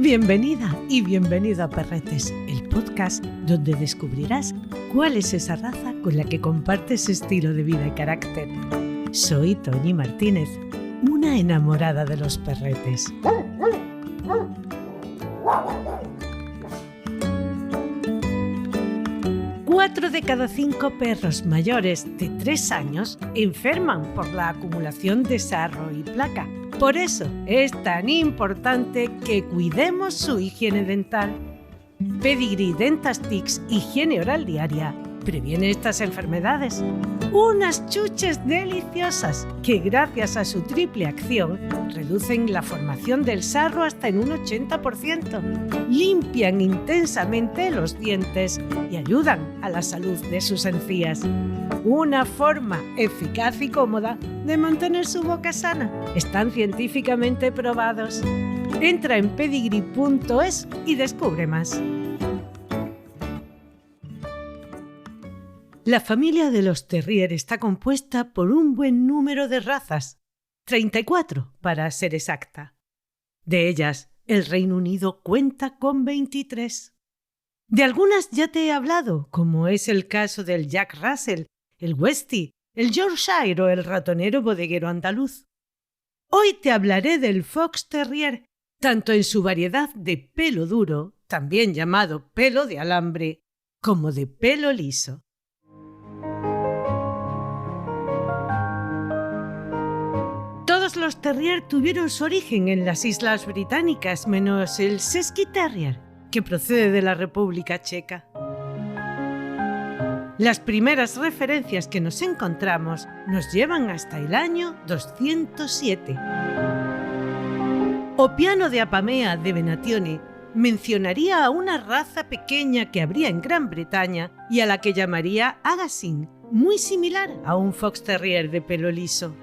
Bienvenida y bienvenido a Perretes, el podcast donde descubrirás cuál es esa raza con la que compartes estilo de vida y carácter. Soy Toñi Martínez, una enamorada de los perretes. Cuatro de cada 5 perros mayores de 3 años enferman por la acumulación de sarro y placa. Por eso es tan importante que cuidemos su higiene dental. Pedigree Dentastix Higiene Oral Diaria previene estas enfermedades. Unas chuches deliciosas que gracias a su triple acción reducen la formación del sarro hasta en un 80%, limpian intensamente los dientes y ayudan a la salud de sus encías. Una forma eficaz y cómoda de mantener su boca sana. Están científicamente probados. Entra en pedigree.es y descubre más. La familia de los terrier está compuesta por un buen número de razas, 34 para ser exacta. De ellas, el Reino Unido cuenta con 23. De algunas ya te he hablado, como es el caso del Jack Russell, el Westie, el Yorkshire o el ratonero bodeguero andaluz. Hoy te hablaré del Fox Terrier, tanto en su variedad de pelo duro, también llamado pelo de alambre, como de pelo liso. Todos los terrier tuvieron su origen en las Islas Británicas, menos el Sesky Terrier, que procede de la República Checa. Las primeras referencias que nos encontramos nos llevan hasta el año 207. Oppiano de Apamea de Venatione mencionaría a una raza pequeña que habría en Gran Bretaña y a la que llamaría Agassiz, muy similar a un Fox Terrier de pelo liso.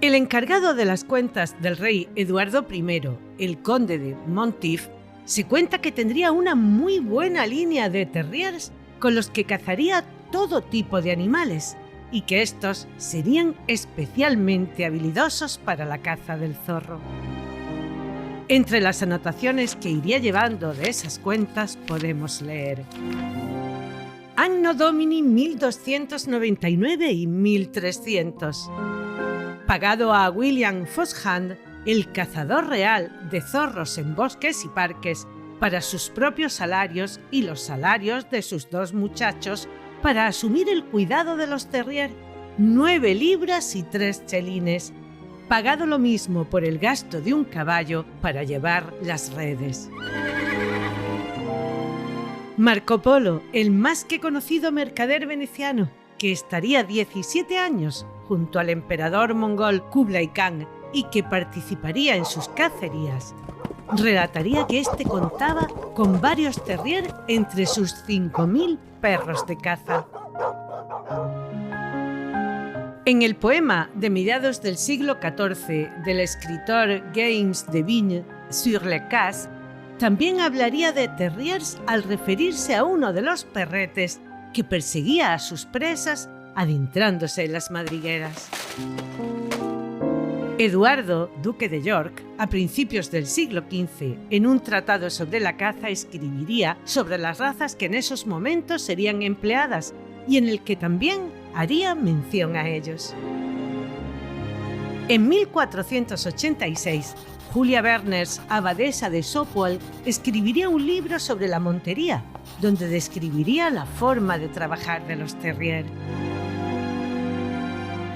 El encargado de las cuentas del rey Eduardo I, el conde de Monteith, se cuenta que tendría una muy buena línea de terriers con los que cazaría todo tipo de animales y que estos serían especialmente habilidosos para la caza del zorro. Entre las anotaciones que iría llevando de esas cuentas podemos leer: Anno Domini 1299 y 1300. Pagado a William Foxhand, el cazador real de zorros en bosques y parques, para sus propios salarios y los salarios de sus 2 muchachos para asumir el cuidado de los terrier, 9 libras y 3 chelines. Pagado lo mismo por el gasto de un caballo para llevar las redes. Marco Polo, el más que conocido mercader veneciano, que estaría 17 años junto al emperador mongol Kublai Khan y que participaría en sus cacerías, relataría que este contaba con varios terrier entre sus 5.000 perros de caza. En el poema de mediados del siglo XIV del escritor James de Vigne, Sur les Cases, también hablaría de terriers al referirse a uno de los perretes que perseguía a sus presas adentrándose en las madrigueras. Eduardo, duque de York, a principios del siglo XV, en un tratado sobre la caza, escribiría sobre las razas que en esos momentos serían empleadas y en el que también haría mención a ellos. En 1486, Julia Berners, abadesa de Sopwell, escribiría un libro sobre la montería, donde describiría la forma de trabajar de los terrier.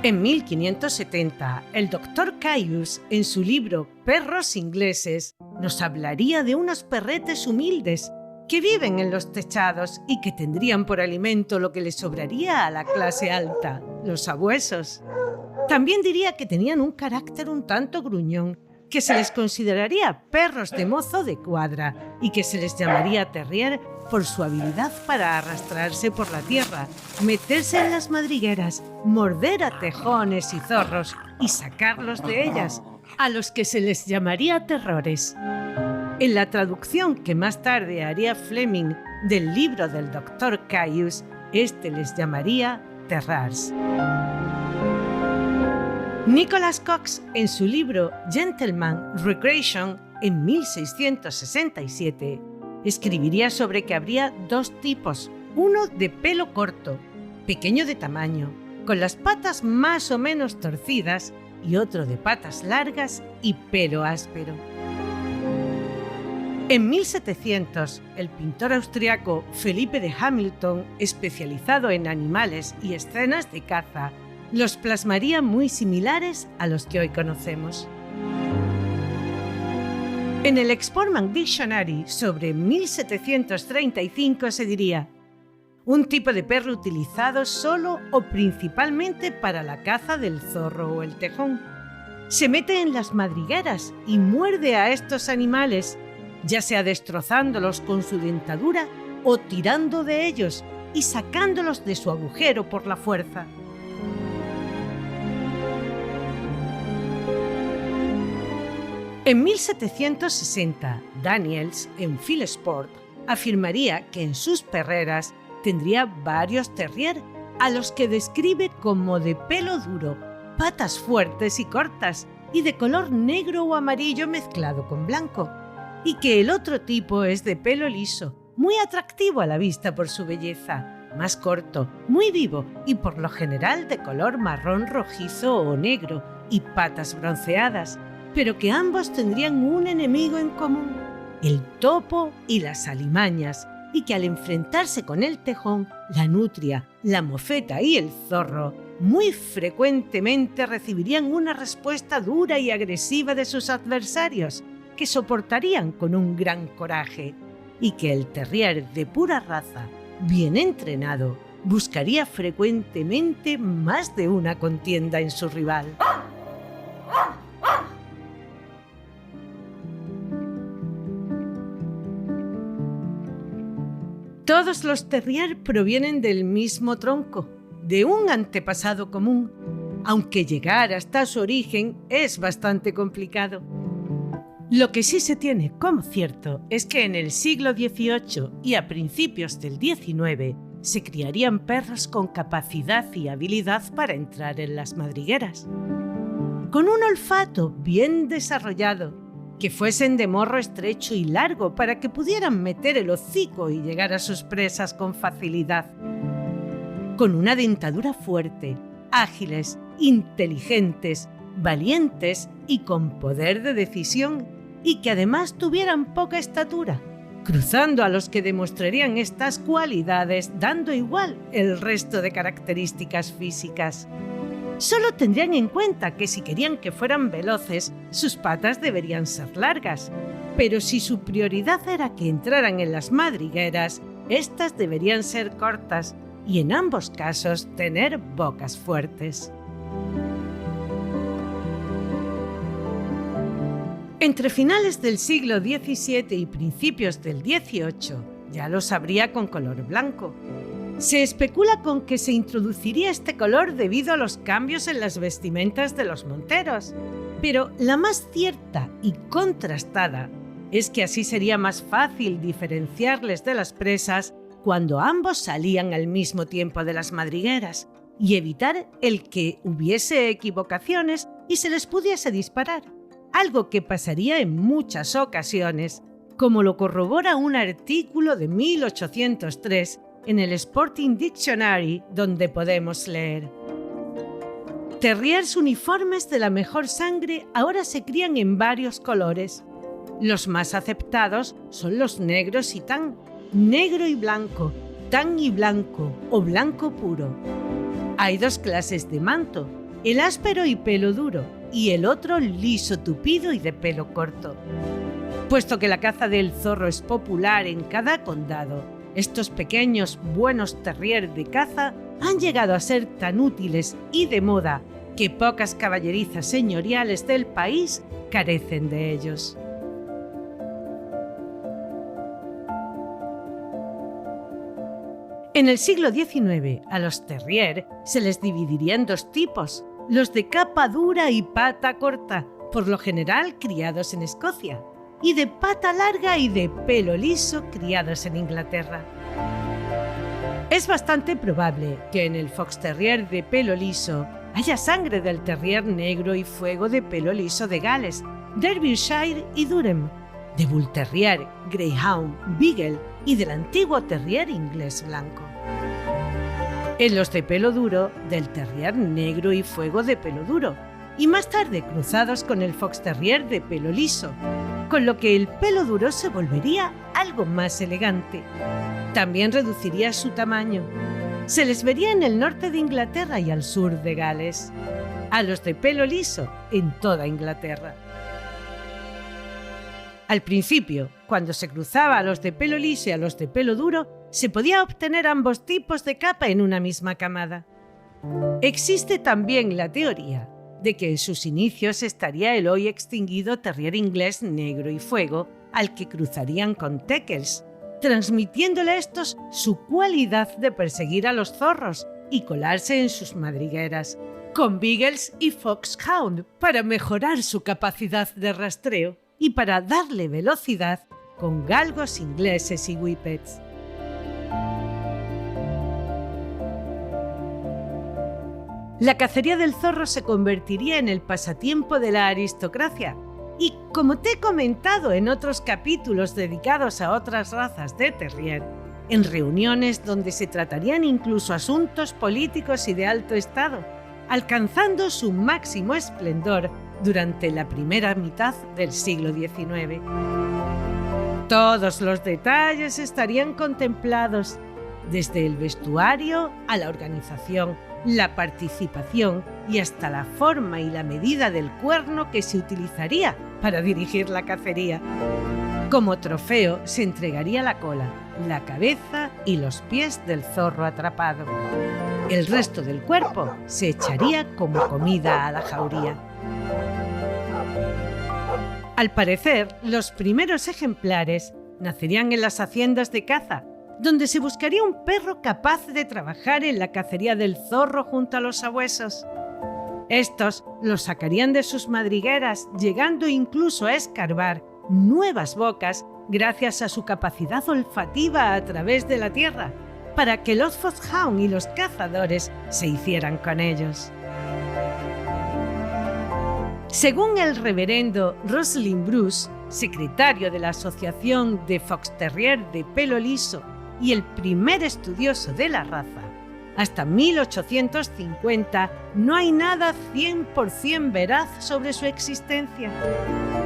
En 1570, el Dr. Caius, en su libro Perros ingleses, nos hablaría de unos perretes humildes que viven en los techados y que tendrían por alimento lo que les sobraría a la clase alta, los sabuesos. También diría que tenían un carácter un tanto gruñón, que se les consideraría perros de mozo de cuadra y que se les llamaría terrier por su habilidad para arrastrarse por la tierra, meterse en las madrigueras, morder a tejones y zorros y sacarlos de ellas, a los que se les llamaría terrores. En la traducción que más tarde haría Fleming del libro del Dr. Caius, este les llamaría terrars. Nicholas Cox, en su libro Gentleman Recreation, en 1667, escribiría sobre que habría dos tipos, uno de pelo corto, pequeño de tamaño, con las patas más o menos torcidas, y otro de patas largas y pelo áspero. En 1700, el pintor austriaco Felipe de Hamilton, especializado en animales y escenas de caza, los plasmaría muy similares a los que hoy conocemos. En el Exportman Dictionary sobre 1735 se diría: un tipo de perro utilizado solo o principalmente para la caza del zorro o el tejón. Se mete en las madrigueras y muerde a estos animales, ya sea destrozándolos con su dentadura o tirando de ellos y sacándolos de su agujero por la fuerza. En 1760, Daniels, en Field Sport, afirmaría que en sus perreras tendría varios terrier, a los que describe como de pelo duro, patas fuertes y cortas, y de color negro o amarillo mezclado con blanco, y que el otro tipo es de pelo liso, muy atractivo a la vista por su belleza, más corto, muy vivo y por lo general de color marrón rojizo o negro y patas bronceadas, pero que ambos tendrían un enemigo en común, el topo y las alimañas, y que al enfrentarse con el tejón, la nutria, la mofeta y el zorro, muy frecuentemente recibirían una respuesta dura y agresiva de sus adversarios, que soportarían con un gran coraje, y que el terrier de pura raza, bien entrenado, buscaría frecuentemente más de una contienda en su rival. Todos los terrier provienen del mismo tronco, de un antepasado común, aunque llegar hasta su origen es bastante complicado. Lo que sí se tiene como cierto es que en el siglo XVIII y a principios del XIX se criarían perros con capacidad y habilidad para entrar en las madrigueras, con un olfato bien desarrollado, que fuesen de morro estrecho y largo para que pudieran meter el hocico y llegar a sus presas con facilidad, con una dentadura fuerte, ágiles, inteligentes, valientes y con poder de decisión, y que además tuvieran poca estatura, cruzando a los que demostrarían estas cualidades dando igual el resto de características físicas. Solo tendrían en cuenta que si querían que fueran veloces, sus patas deberían ser largas, pero si su prioridad era que entraran en las madrigueras, estas deberían ser cortas y en ambos casos tener bocas fuertes. Entre finales del siglo XVII y principios del XVIII ya los habría con color blanco. Se especula con que se introduciría este color debido a los cambios en las vestimentas de los monteros, pero la más cierta y contrastada es que así sería más fácil diferenciarles de las presas cuando ambos salían al mismo tiempo de las madrigueras y evitar el que hubiese equivocaciones y se les pudiese disparar, algo que pasaría en muchas ocasiones, como lo corrobora un artículo de 1803 en el Sporting Dictionary, donde podemos leer: terriers uniformes de la mejor sangre ahora se crían en varios colores. Los más aceptados son los negros y tan, negro y blanco, tan y blanco o blanco puro. Hay dos clases de manto, el áspero y pelo duro, y el otro liso tupido y de pelo corto. Puesto que la caza del zorro es popular en cada condado, estos pequeños buenos terrier de caza han llegado a ser tan útiles y de moda que pocas caballerizas señoriales del país carecen de ellos. En el siglo XIX, a los terrier se les dividiría en dos tipos: los de capa dura y pata corta, por lo general criados en Escocia, y de pata larga y de pelo liso criados en Inglaterra. Es bastante probable que en el fox terrier de pelo liso haya sangre del terrier negro y fuego de pelo liso de Gales, Derbyshire y Durham, de Bull Terrier, Greyhound, Beagle y del antiguo terrier inglés blanco. En los de pelo duro, del terrier negro y fuego de pelo duro, y más tarde cruzados con el fox terrier de pelo liso, con lo que el pelo duro se volvería algo más elegante. También reduciría su tamaño. Se les vería en el norte de Inglaterra y al sur de Gales. A los de pelo liso en toda Inglaterra. Al principio, cuando se cruzaba a los de pelo liso y a los de pelo duro, se podía obtener ambos tipos de capa en una misma camada. Existe también la teoría de que en sus inicios estaría el hoy extinguido terrier inglés negro y fuego, al que cruzarían con Teckels, transmitiéndole a estos su cualidad de perseguir a los zorros y colarse en sus madrigueras, con Beagles y Foxhound para mejorar su capacidad de rastreo y para darle velocidad con galgos ingleses y whippets. La cacería del zorro se convertiría en el pasatiempo de la aristocracia y, como te he comentado en otros capítulos dedicados a otras razas de terrier, en reuniones donde se tratarían incluso asuntos políticos y de alto estado, alcanzando su máximo esplendor durante la primera mitad del siglo XIX. Todos los detalles estarían contemplados, desde el vestuario a la organización, la participación y hasta la forma y la medida del cuerno que se utilizaría para dirigir la cacería. Como trofeo se entregaría la cola, la cabeza y los pies del zorro atrapado. El resto del cuerpo se echaría como comida a la jauría. Al parecer, los primeros ejemplares nacerían en las haciendas de caza, donde se buscaría un perro capaz de trabajar en la cacería del zorro junto a los sabuesos. Estos los sacarían de sus madrigueras, llegando incluso a escarbar nuevas bocas gracias a su capacidad olfativa a través de la tierra, para que los foxhound y los cazadores se hicieran con ellos. Según el reverendo Rosalind Bruce, secretario de la Asociación de Fox Terrier de pelo liso y el primer estudioso de la raza, hasta 1850 no hay nada 100% veraz sobre su existencia.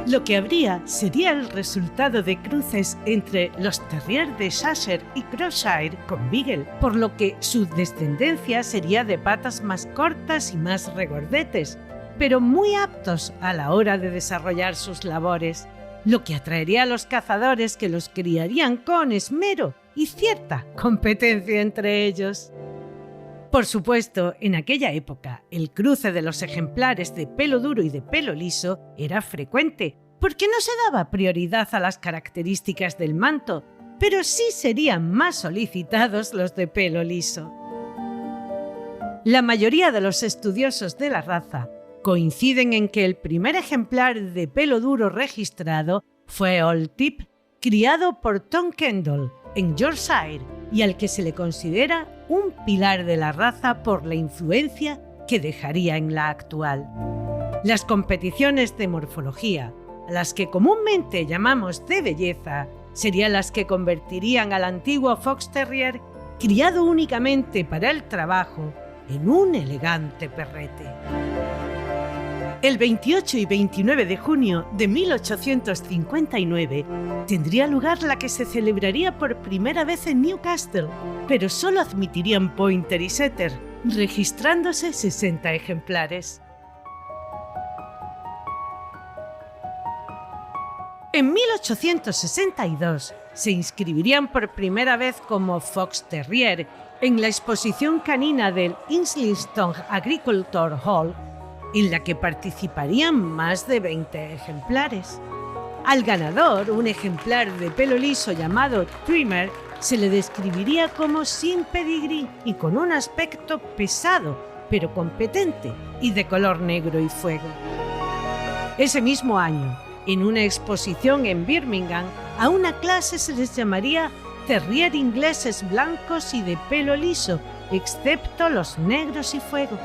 Lo que habría sería el resultado de cruces entre los terrier de Cheshire y Croftsshire con Beagle, por lo que su descendencia sería de patas más cortas y más regordetes, pero muy aptos a la hora de desarrollar sus labores, lo que atraería a los cazadores que los criarían con esmero y cierta competencia entre ellos. Por supuesto, en aquella época, el cruce de los ejemplares de pelo duro y de pelo liso era frecuente, porque no se daba prioridad a las características del manto, pero sí serían más solicitados los de pelo liso. La mayoría de los estudiosos de la raza coinciden en que el primer ejemplar de pelo duro registrado fue Old Tip, criado por Tom Kendall en Yorkshire, y al que se le considera un pilar de la raza por la influencia que dejaría en la actual. Las competiciones de morfología, a las que comúnmente llamamos de belleza, serían las que convertirían al antiguo Fox Terrier, criado únicamente para el trabajo, en un elegante perrete. El 28 y 29 de junio de 1859 tendría lugar la que se celebraría por primera vez en Newcastle, pero solo admitirían pointer y setter, registrándose 60 ejemplares. En 1862 se inscribirían por primera vez como Fox Terrier en la exposición canina del Islington Agriculture Hall, en la que participarían más de 20 ejemplares. Al ganador, un ejemplar de pelo liso llamado Trimmer, se le describiría como sin pedigrí y con un aspecto pesado, pero competente y de color negro y fuego. Ese mismo año, en una exposición en Birmingham, a una clase se les llamaría terrier ingleses blancos y de pelo liso, excepto los negros y fuego.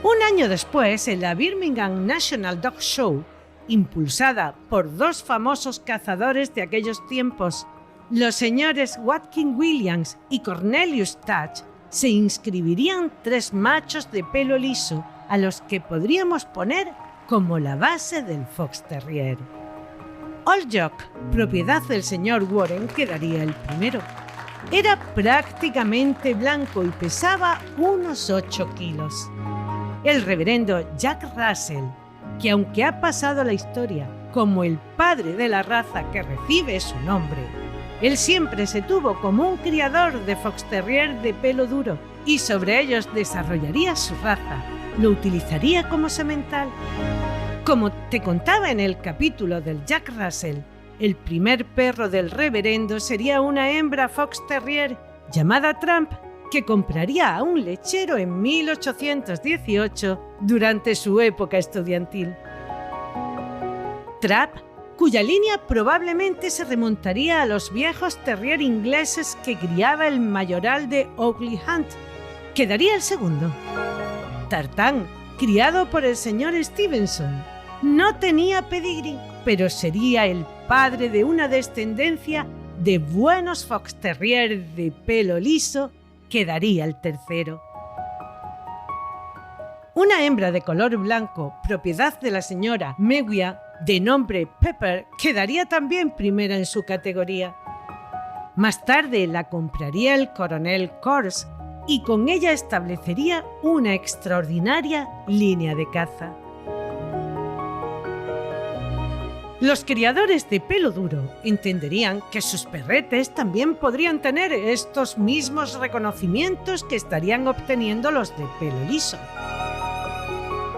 Un año después, en la Birmingham National Dog Show, impulsada por dos famosos cazadores de aquellos tiempos, los señores Watkin Williams y Cornelius Touch, se inscribirían 3 machos de pelo liso a los que podríamos poner como la base del Fox Terrier. Old Jock, propiedad del señor Warren, quedaría el primero. Era prácticamente blanco y pesaba unos 8 kilos. El reverendo Jack Russell, que aunque ha pasado a la historia como el padre de la raza que recibe su nombre, él siempre se tuvo como un criador de Fox Terrier de pelo duro y sobre ellos desarrollaría su raza, lo utilizaría como semental. Como te contaba en el capítulo del Jack Russell, el primer perro del reverendo sería una hembra Fox Terrier llamada Tramp, que compraría a un lechero en 1818 durante su época estudiantil. Trap, cuya línea probablemente se remontaría a los viejos terrier ingleses que criaba el mayoral de Oakley Hunt, quedaría el segundo. Tartán, criado por el señor Stevenson, no tenía pedigrí, pero sería el padre de una descendencia de buenos Fox Terrier de pelo liso, quedaría el tercero. Una hembra de color blanco, propiedad de la señora Mewia, de nombre Pepper, quedaría también primera en su categoría. Más tarde la compraría el coronel Kors y con ella establecería una extraordinaria línea de caza. Los criadores de pelo duro entenderían que sus perretes también podrían tener estos mismos reconocimientos que estarían obteniendo los de pelo liso.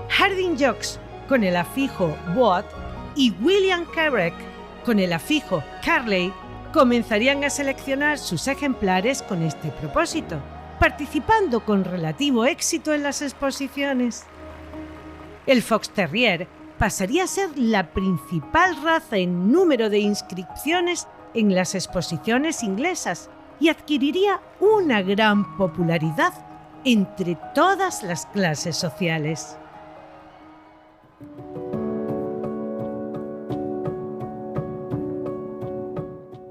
Harding Jocks, con el afijo Boat, y William Carrick, con el afijo Carley, comenzarían a seleccionar sus ejemplares con este propósito, participando con relativo éxito en las exposiciones. El Fox Terrier pasaría a ser la principal raza en número de inscripciones en las exposiciones inglesas y adquiriría una gran popularidad entre todas las clases sociales.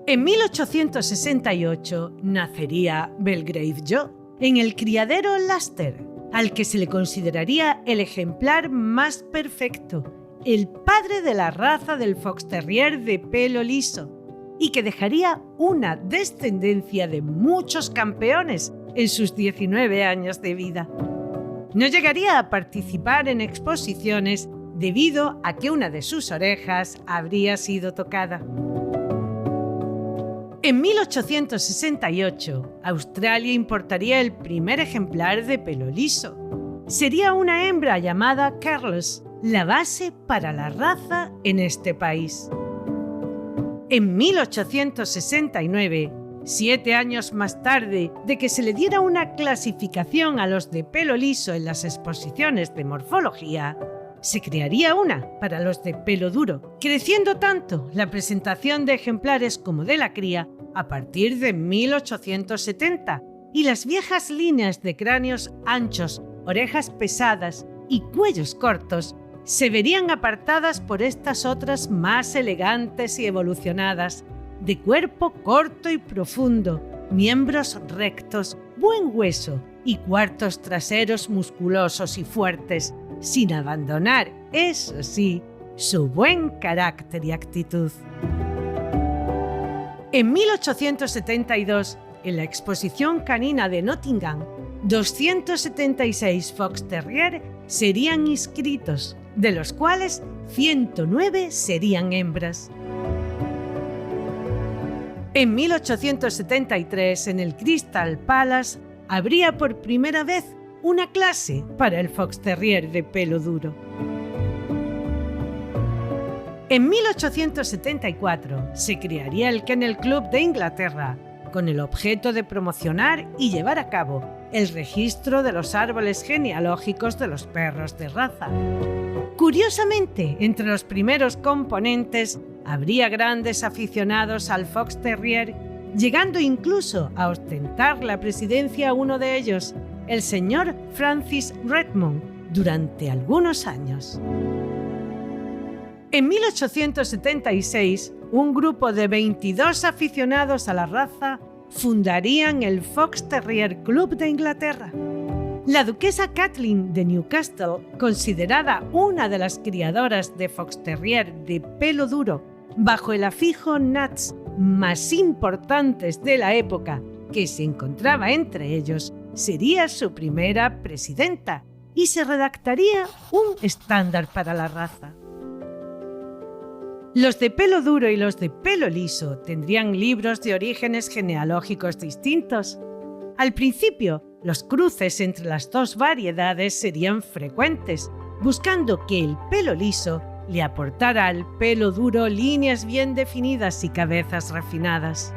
En 1868 nacería Belgrave Joe en el criadero Laster, al que se le consideraría el ejemplar más perfecto, el padre de la raza del Fox Terrier de pelo liso, y que dejaría una descendencia de muchos campeones en sus 19 años de vida. No llegaría a participar en exposiciones debido a que una de sus orejas habría sido tocada. En 1868, Australia importaría el primer ejemplar de pelo liso. Sería una hembra llamada Carlos, la base para la raza en este país. En 1869, 7 años más tarde de que se le diera una clasificación a los de pelo liso en las exposiciones de morfología, se crearía una para los de pelo duro, creciendo tanto la presentación de ejemplares como de la cría a partir de 1870, y las viejas líneas de cráneos anchos, orejas pesadas y cuellos cortos se verían apartadas por estas otras más elegantes y evolucionadas, de cuerpo corto y profundo, miembros rectos, buen hueso y cuartos traseros musculosos y fuertes, sin abandonar, eso sí, su buen carácter y actitud. En 1872, en la Exposición Canina de Nottingham, 276 Fox Terrier serían inscritos, de los cuales 109 serían hembras. En 1873, en el Crystal Palace, habría por primera vez una clase para el Fox Terrier de pelo duro. En 1874 se crearía el Kennel Club de Inglaterra, con el objeto de promocionar y llevar a cabo el registro de los árboles genealógicos de los perros de raza. Curiosamente, entre los primeros componentes habría grandes aficionados al Fox Terrier, llegando incluso a ostentar la presidencia uno de ellos, el señor Francis Redmond, durante algunos años. En 1876, un grupo de 22 aficionados a la raza fundarían el Fox Terrier Club de Inglaterra. La duquesa Kathleen de Newcastle, considerada una de las criadoras de Fox Terrier de pelo duro bajo el afijo Nats más importantes de la época que se encontraba entre ellos, sería su primera presidenta y se redactaría un estándar para la raza. Los de pelo duro y los de pelo liso tendrían libros de orígenes genealógicos distintos. Al principio, los cruces entre las dos variedades serían frecuentes, buscando que el pelo liso le aportara al pelo duro líneas bien definidas y cabezas refinadas.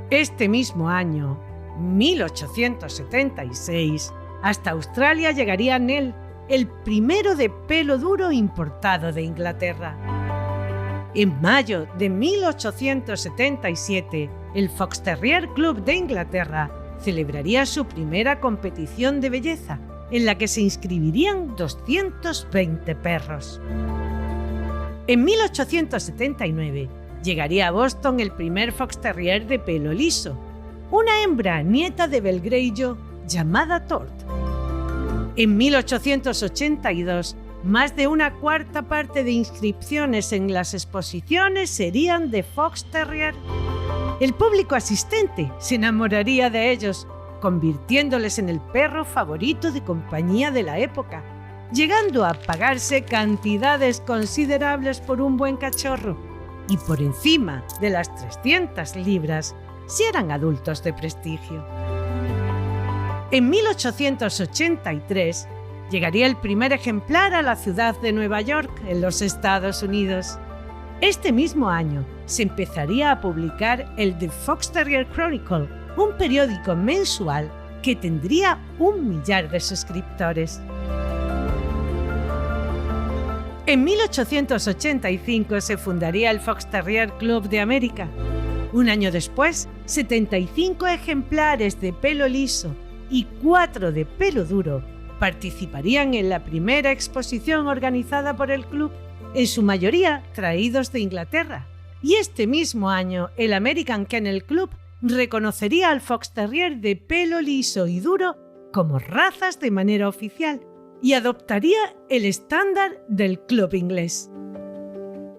Este mismo año, 1876, hasta Australia llegaría Nell, el primero de pelo duro importado de Inglaterra. En mayo de 1877, el Fox Terrier Club de Inglaterra celebraría su primera competición de belleza, en la que se inscribirían 220 perros. En 1879, llegaría a Boston el primer Fox Terrier de pelo liso, una hembra nieta de Belgrello llamada Tort. En 1882, más de una cuarta parte de inscripciones en las exposiciones serían de Fox Terrier. El público asistente se enamoraría de ellos, convirtiéndoles en el perro favorito de compañía de la época, llegando a pagarse cantidades considerables por un buen cachorro y por encima de las 300 libras si eran adultos de prestigio. En 1883 llegaría el primer ejemplar a la ciudad de Nueva York, en los Estados Unidos. Este mismo año se empezaría a publicar el The Fox Terrier Chronicle, un periódico mensual que tendría 1 millar de suscriptores. En 1885 se fundaría el Fox Terrier Club de América. Un año después, 75 ejemplares de pelo liso y 4 de pelo duro participarían en la primera exposición organizada por el club, en su mayoría traídos de Inglaterra. Y este mismo año, el American Kennel Club reconocería al Fox Terrier de pelo liso y duro como razas de manera oficial y adoptaría el estándar del club inglés.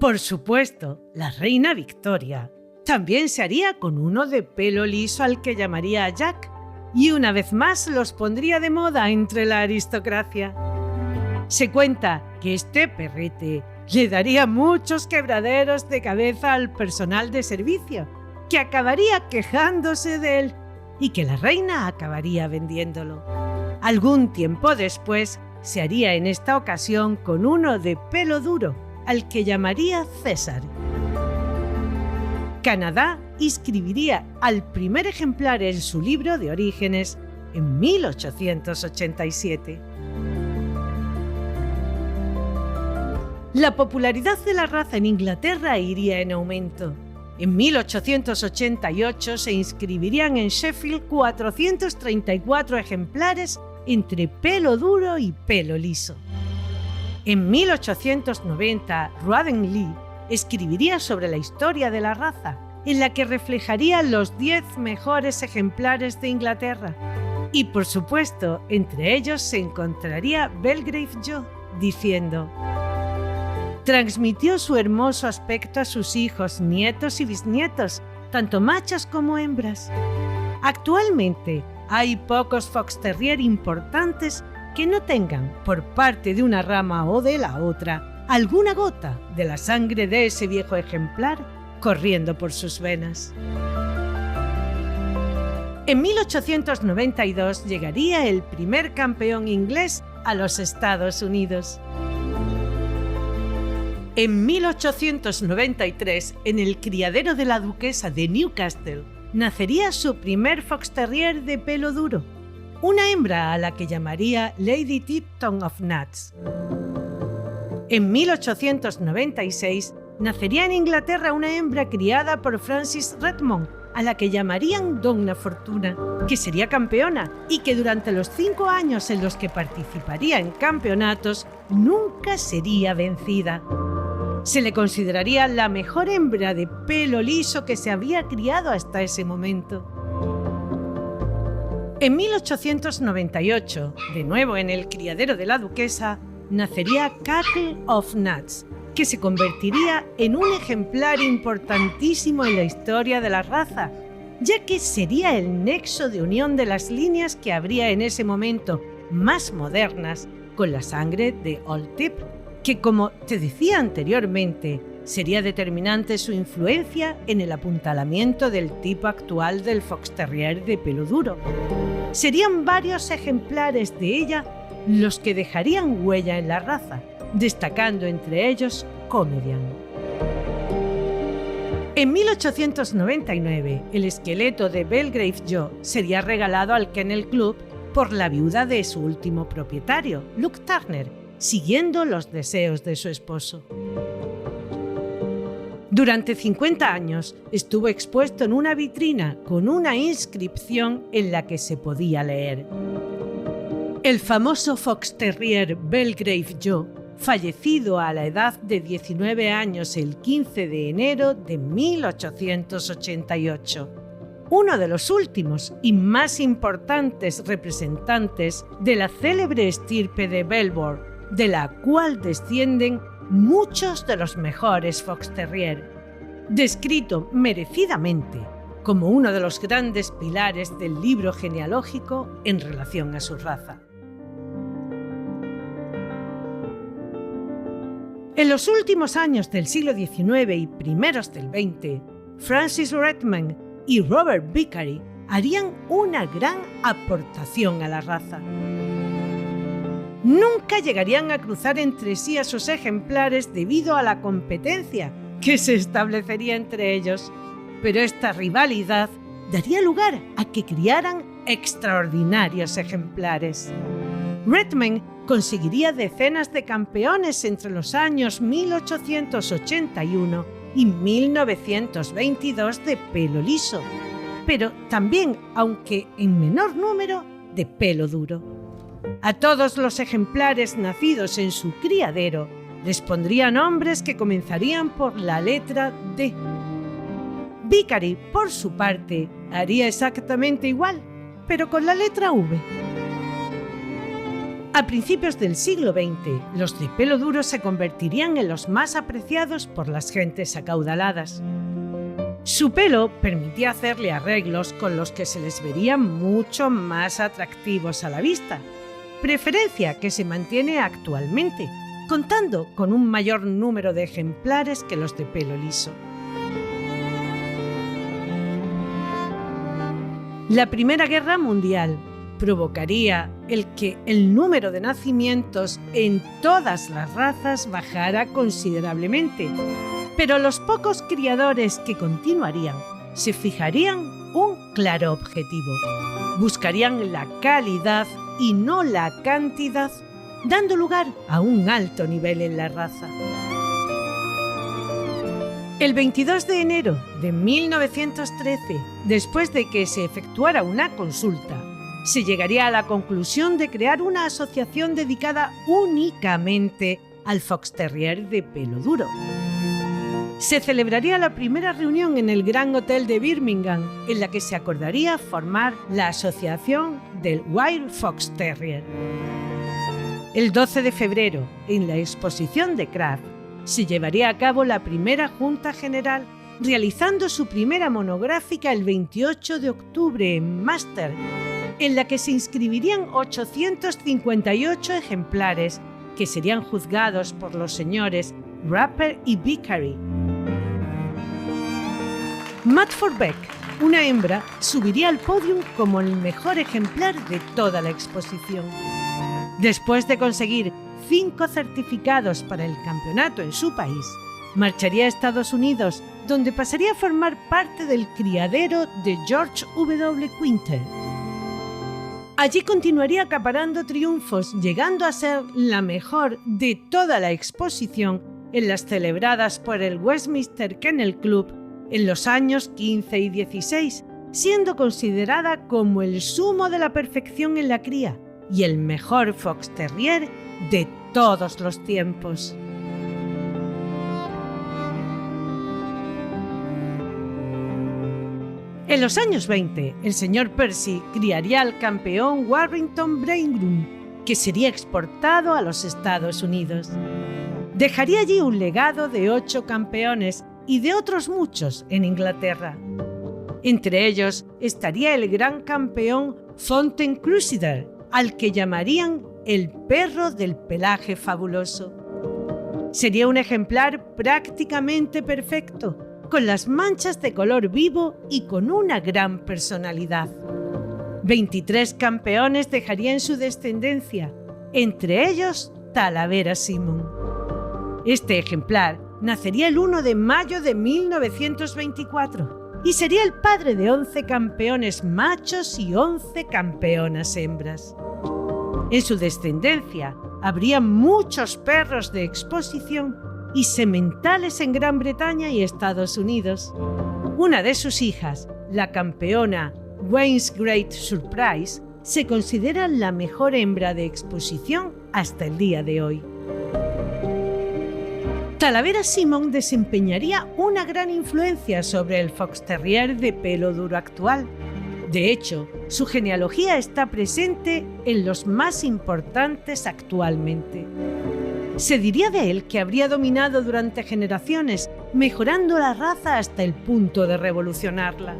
Por supuesto, la reina Victoria también se haría con uno de pelo liso al que llamaría Jack, y una vez más los pondría de moda entre la aristocracia. Se cuenta que este perrete le daría muchos quebraderos de cabeza al personal de servicio, que acabaría quejándose de él y que la reina acabaría vendiéndolo. Algún tiempo después se haría en esta ocasión con uno de pelo duro, al que llamaría César. Canadá inscribiría al primer ejemplar en su libro de orígenes en 1887. La popularidad de la raza en Inglaterra iría en aumento. En 1888 se inscribirían en Sheffield 434 ejemplares entre pelo duro y pelo liso. En 1890, Ruaden Lee escribiría sobre la historia de la raza, en la que reflejaría los 10 mejores ejemplares de Inglaterra. Y por supuesto, entre ellos se encontraría Belgrave Joe, diciendo: transmitió su hermoso aspecto a sus hijos, nietos y bisnietos, tanto machos como hembras. Actualmente hay pocos Fox Terrier importantes que no tengan, por parte de una rama o de la otra, alguna gota de la sangre de ese viejo ejemplar corriendo por sus venas. En 1892 llegaría el primer campeón inglés a los Estados Unidos. En 1893, en el criadero de la duquesa de Newcastle, nacería su primer Fox Terrier de pelo duro, una hembra a la que llamaría Lady Tipton of Nats. En 1896 nacería en Inglaterra una hembra criada por Francis Redmond, a la que llamarían Donna Fortuna, que sería campeona y que durante los 5 años en los que participaría en campeonatos nunca sería vencida. Se le consideraría la mejor hembra de pelo liso que se había criado hasta ese momento. En 1898, de nuevo en el criadero de la duquesa, nacería Cattle of Nuts, que se convertiría en un ejemplar importantísimo en la historia de la raza, ya que sería el nexo de unión de las líneas que habría en ese momento más modernas con la sangre de Old Tip, que, como te decía anteriormente, sería determinante su influencia en el apuntalamiento del tipo actual del Fox Terrier de pelo duro. Serían varios ejemplares de ella los que dejarían huella en la raza, destacando entre ellos Comedian. En 1899, el esqueleto de Belgrave Joe sería regalado al Kennel Club por la viuda de su último propietario, Luke Turner, siguiendo los deseos de su esposo. Durante 50 años estuvo expuesto en una vitrina con una inscripción en la que se podía leer: el famoso Fox Terrier Belgrave Joe, fallecido a la edad de 19 años el 15 de enero de 1888. Uno de los últimos y más importantes representantes de la célebre estirpe de Belvoir, de la cual descienden muchos de los mejores Fox Terrier, descrito merecidamente como uno de los grandes pilares del libro genealógico en relación a su raza. En los últimos años del siglo XIX y primeros del XX, Francis Redman y Robert Vicary harían una gran aportación a la raza. Nunca llegarían a cruzar entre sí a sus ejemplares debido a la competencia que se establecería entre ellos, pero esta rivalidad daría lugar a que criaran extraordinarios ejemplares. Redman conseguiría decenas de campeones entre los años 1881 y 1922 de pelo liso, pero también, aunque en menor número, de pelo duro. A todos los ejemplares nacidos en su criadero les pondría nombres que comenzarían por la letra D. Vicary, por su parte, haría exactamente igual, pero con la letra V. A principios del siglo XX, los de pelo duro se convertirían en los más apreciados por las gentes acaudaladas. Su pelo permitía hacerle arreglos con los que se les vería mucho más atractivos a la vista, preferencia que se mantiene actualmente, contando con un mayor número de ejemplares que los de pelo liso. La Primera Guerra Mundial provocaría el que el número de nacimientos en todas las razas bajara considerablemente, pero los pocos criadores que continuarían se fijarían un claro objetivo: buscarían la calidad y no la cantidad, dando lugar a un alto nivel en la raza. El 22 de enero de 1913, después de que se efectuara una consulta, se llegaría a la conclusión de crear una asociación dedicada únicamente al Fox Terrier de pelo duro. Se celebraría la primera reunión en el Gran Hotel de Birmingham, en la que se acordaría formar la Asociación del Wild Fox Terrier. El 12 de febrero, en la exposición de Kraft, se llevaría a cabo la primera Junta General, realizando su primera monográfica el 28 de octubre en Master, en la que se inscribirían 858 ejemplares que serían juzgados por los señores Rapper y Vicary. Matford Beck, una hembra, subiría al podio como el mejor ejemplar de toda la exposición. Después de conseguir 5 certificados para el campeonato en su país, marcharía a Estados Unidos, donde pasaría a formar parte del criadero de George W. Quinter. Allí continuaría acaparando triunfos, llegando a ser la mejor de toda la exposición en las celebradas por el Westminster Kennel Club en los años 15 y 16, siendo considerada como el sumo de la perfección en la cría y el mejor Fox Terrier de todos los tiempos. En los años 20, el señor Percy criaría al campeón Warrington Braingroom, que sería exportado a los Estados Unidos. Dejaría allí un legado de 8 campeones y de otros muchos en Inglaterra. Entre ellos estaría el gran campeón Fountain Crusader, al que llamarían el perro del pelaje fabuloso. Sería un ejemplar prácticamente perfecto, con las manchas de color vivo y con una gran personalidad. 23 campeones dejaría en su descendencia, entre ellos Talavera Simon. Este ejemplar nacería el 1 de mayo de 1924 y sería el padre de 11 campeones machos y 11 campeonas hembras. En su descendencia habría muchos perros de exposición y sementales en Gran Bretaña y Estados Unidos. Una de sus hijas, la campeona Wayne's Great Surprise, se considera la mejor hembra de exposición hasta el día de hoy. Talavera Simon desempeñaría una gran influencia sobre el Fox Terrier de pelo duro actual. De hecho, su genealogía está presente en los más importantes actualmente. Se diría de él que habría dominado durante generaciones, mejorando la raza hasta el punto de revolucionarla.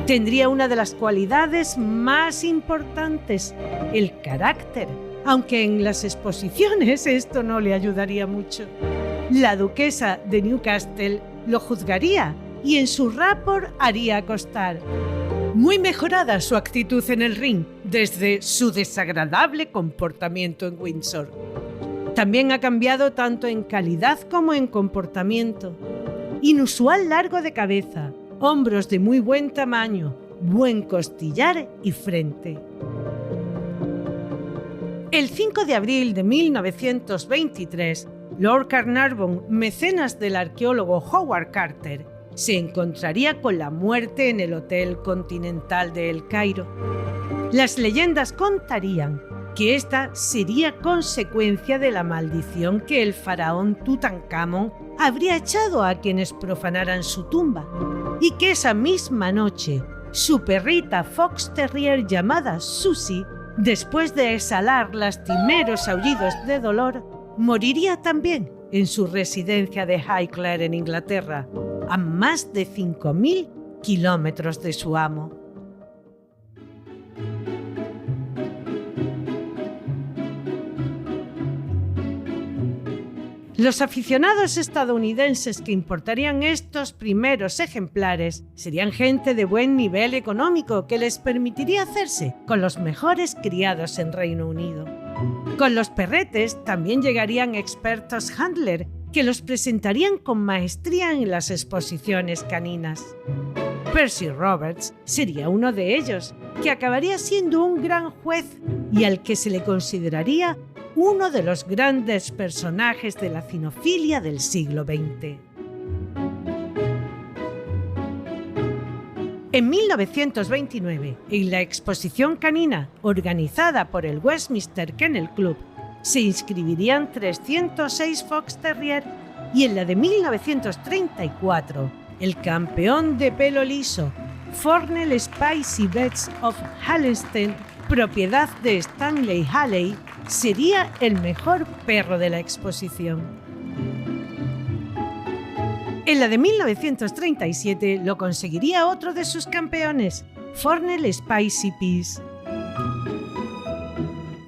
Tendría una de las cualidades más importantes, el carácter, aunque en las exposiciones esto no le ayudaría mucho. La duquesa de Newcastle lo juzgaría y en su rapport haría constar: muy mejorada su actitud en el ring desde su desagradable comportamiento en Windsor. También ha cambiado tanto en calidad como en comportamiento. Inusual largo de cabeza, hombros de muy buen tamaño, buen costillar y frente. El 5 de abril de 1923, Lord Carnarvon, mecenas del arqueólogo Howard Carter, se encontraría con la muerte en el Hotel Continental de El Cairo. Las leyendas contarían que esta sería consecuencia de la maldición que el faraón Tutankamón habría echado a quienes profanaran su tumba, y que esa misma noche su perrita Fox Terrier llamada Susie, después de exhalar lastimeros aullidos de dolor, moriría también en su residencia de Highclere en Inglaterra, a más de 5.000 kilómetros de su amo. Los aficionados estadounidenses que importarían estos primeros ejemplares serían gente de buen nivel económico que les permitiría hacerse con los mejores criados en Reino Unido. Con los perretes también llegarían expertos handler que los presentarían con maestría en las exposiciones caninas. Percy Roberts sería uno de ellos, que acabaría siendo un gran juez y al que se le consideraría uno de los grandes personajes de la cinofilia del siglo XX. En 1929, en la exposición canina organizada por el Westminster Kennel Club, se inscribirían 306 Fox Terrier y en la de 1934, el campeón de pelo liso, Fornell Spicy Beds of Haleston, propiedad de Stanley Haley, sería el mejor perro de la exposición. En la de 1937 lo conseguiría otro de sus campeones, Fornell Spicy Peas.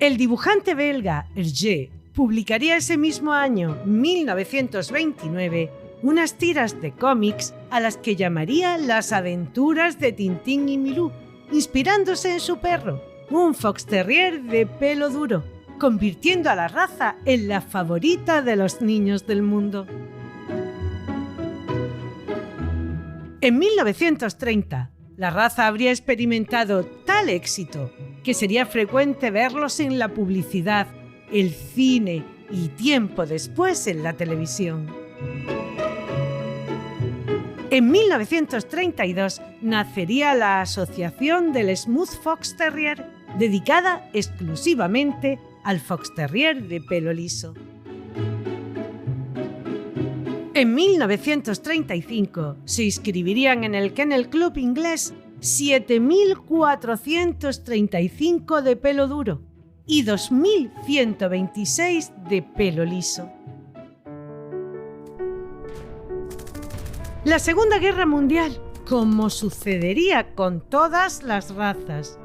El dibujante belga Hergé publicaría ese mismo año, 1929, unas tiras de cómics a las que llamaría Las aventuras de Tintín y Milú, inspirándose en su perro, un Fox Terrier de pelo duro, convirtiendo a la raza en la favorita de los niños del mundo. En 1930, la raza habría experimentado tal éxito que sería frecuente verlos en la publicidad, el cine y tiempo después en la televisión. En 1932 nacería la Asociación del Smooth Fox Terrier, dedicada exclusivamente al Fox Terrier de pelo liso. En 1935 se inscribirían en el Kennel Club inglés 7.435 de pelo duro y 2.126 de pelo liso. La Segunda Guerra Mundial, como sucedería con todas las razas,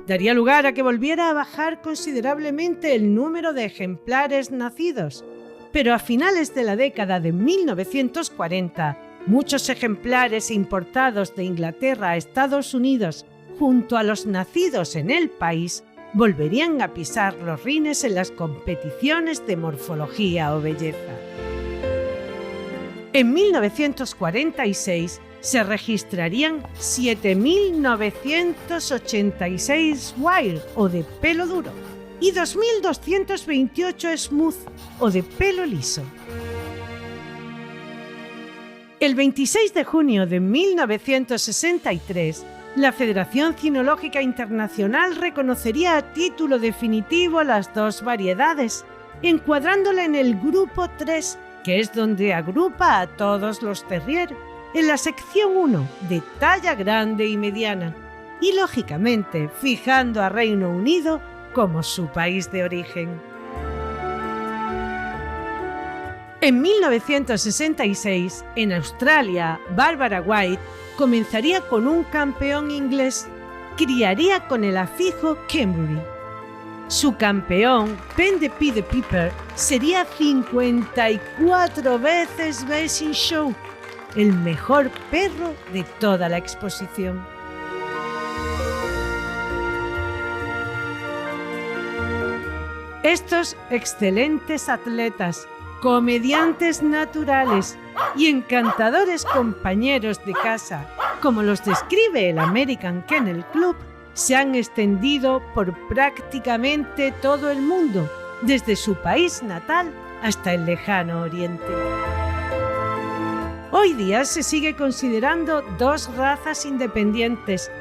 daría lugar a que volviera a bajar considerablemente el número de ejemplares nacidos, pero a finales de la década de 1940, muchos ejemplares importados de Inglaterra a Estados Unidos, junto a los nacidos en el país, volverían a pisar los rines en las competiciones de morfología o belleza. En 1946 se registrarían 7.986 wire o de pelo duro y 2.228 smooth o de pelo liso. El 26 de junio de 1963, la Federación Cinológica Internacional reconocería a título definitivo las dos variedades, encuadrándola en el grupo 3, que es donde agrupa a todos los terrier, en la sección 1 de talla grande y mediana, y lógicamente fijando a Reino Unido como su país de origen. En 1966, en Australia, Barbara White comenzaría con un campeón inglés, criaría con el afijo Cambury. Su campeón, Pen de P. de Piper, sería 54 veces Best in Show, el mejor perro de toda la exposición. Estos excelentes atletas, comediantes naturales y encantadores compañeros de casa, como los describe el American Kennel Club, se han extendido por prácticamente todo el mundo, desde su país natal hasta el lejano oriente. Hoy día se sigue considerando dos razas independientes,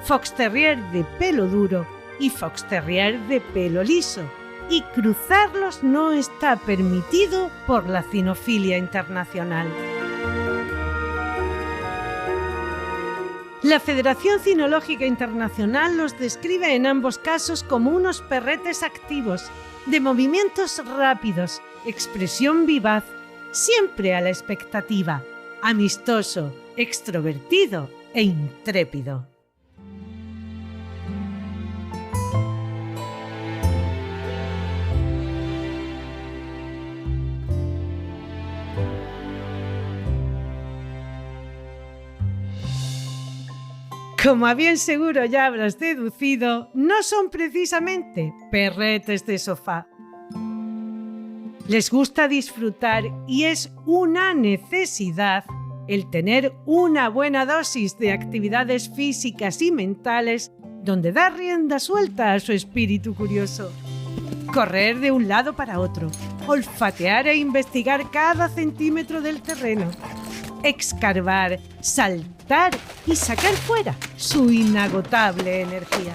Fox Terrier de pelo duro y Fox Terrier de pelo liso, y cruzarlos no está permitido por la Cinofilia Internacional. La Federación Cinológica Internacional los describe en ambos casos como unos perretes activos, de movimientos rápidos, expresión vivaz, siempre a la expectativa, amistoso, extrovertido e intrépido. Como a bien seguro ya habrás deducido, no son precisamente perretes de sofá. Les gusta disfrutar y es una necesidad el tener una buena dosis de actividades físicas y mentales donde dar rienda suelta a su espíritu curioso. Correr de un lado para otro, olfatear e investigar cada centímetro del terreno, escarbar, saltar y sacar fuera su inagotable energía.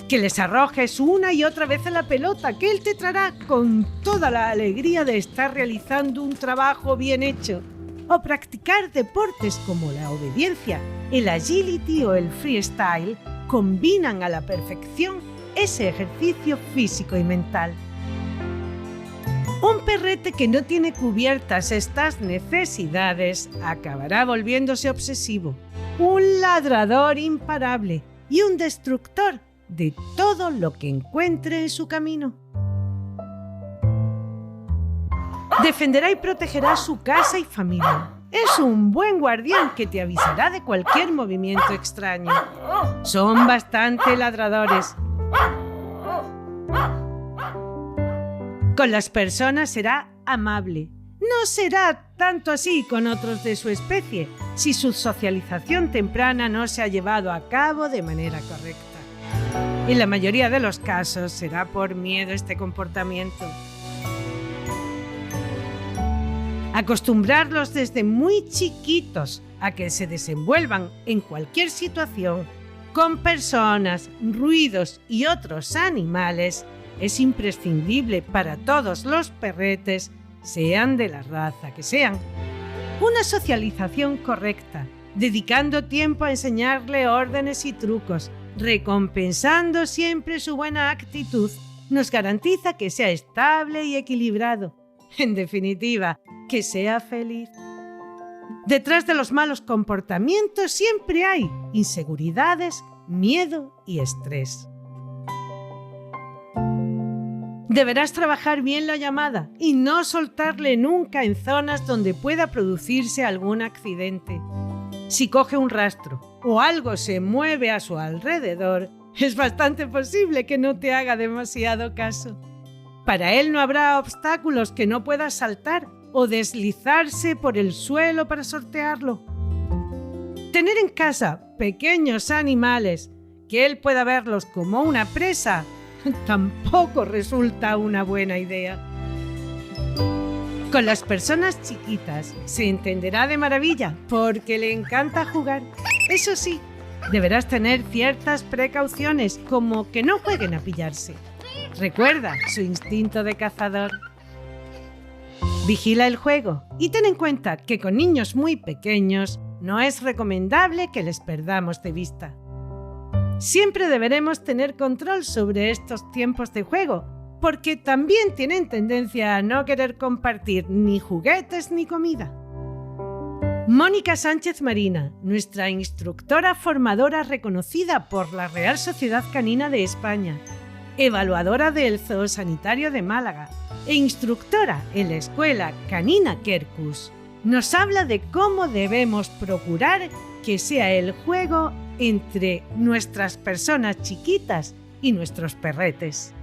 Que les arrojes una y otra vez a la pelota que él te traerá con toda la alegría de estar realizando un trabajo bien hecho, o practicar deportes como la obediencia, el agility o el freestyle combinan a la perfección ese ejercicio físico y mental. Un perrete que no tiene cubiertas estas necesidades acabará volviéndose obsesivo, un ladrador imparable y un destructor de todo lo que encuentre en su camino. Defenderá y protegerá su casa y familia. Es un buen guardián que te avisará de cualquier movimiento extraño. Son bastante ladradores. Con las personas será amable. No será tanto así con otros de su especie, si su socialización temprana no se ha llevado a cabo de manera correcta. En la mayoría de los casos será por miedo a este comportamiento. Acostumbrarlos desde muy chiquitos a que se desenvuelvan en cualquier situación, con personas, ruidos y otros animales, es imprescindible para todos los perretes, sean de la raza que sean. Una socialización correcta, dedicando tiempo a enseñarle órdenes y trucos, recompensando siempre su buena actitud, nos garantiza que sea estable y equilibrado. En definitiva, que sea feliz. Detrás de los malos comportamientos siempre hay inseguridades, miedo y estrés. Deberás trabajar bien la llamada y no soltarle nunca en zonas donde pueda producirse algún accidente. Si coge un rastro o algo se mueve a su alrededor, es bastante posible que no te haga demasiado caso. Para él no habrá obstáculos que no puedas saltar o deslizarse por el suelo para sortearlo. Tener en casa pequeños animales que él pueda verlos como una presa tampoco resulta una buena idea. Con las personas chiquitas se entenderá de maravilla porque le encanta jugar. Eso sí, deberás tener ciertas precauciones como que no jueguen a pillarse. Recuerda su instinto de cazador. Vigila el juego y ten en cuenta que con niños muy pequeños no es recomendable que les perdamos de vista. Siempre deberemos tener control sobre estos tiempos de juego, porque también tienen tendencia a no querer compartir ni juguetes ni comida. Mónica Sánchez Marina, nuestra instructora formadora reconocida por la Real Sociedad Canina de España, evaluadora del Zoosanitario de Málaga e instructora en la Escuela Canina Quercus, nos habla de cómo debemos procurar que sea el juego entre nuestras personas chiquitas y nuestros perretes.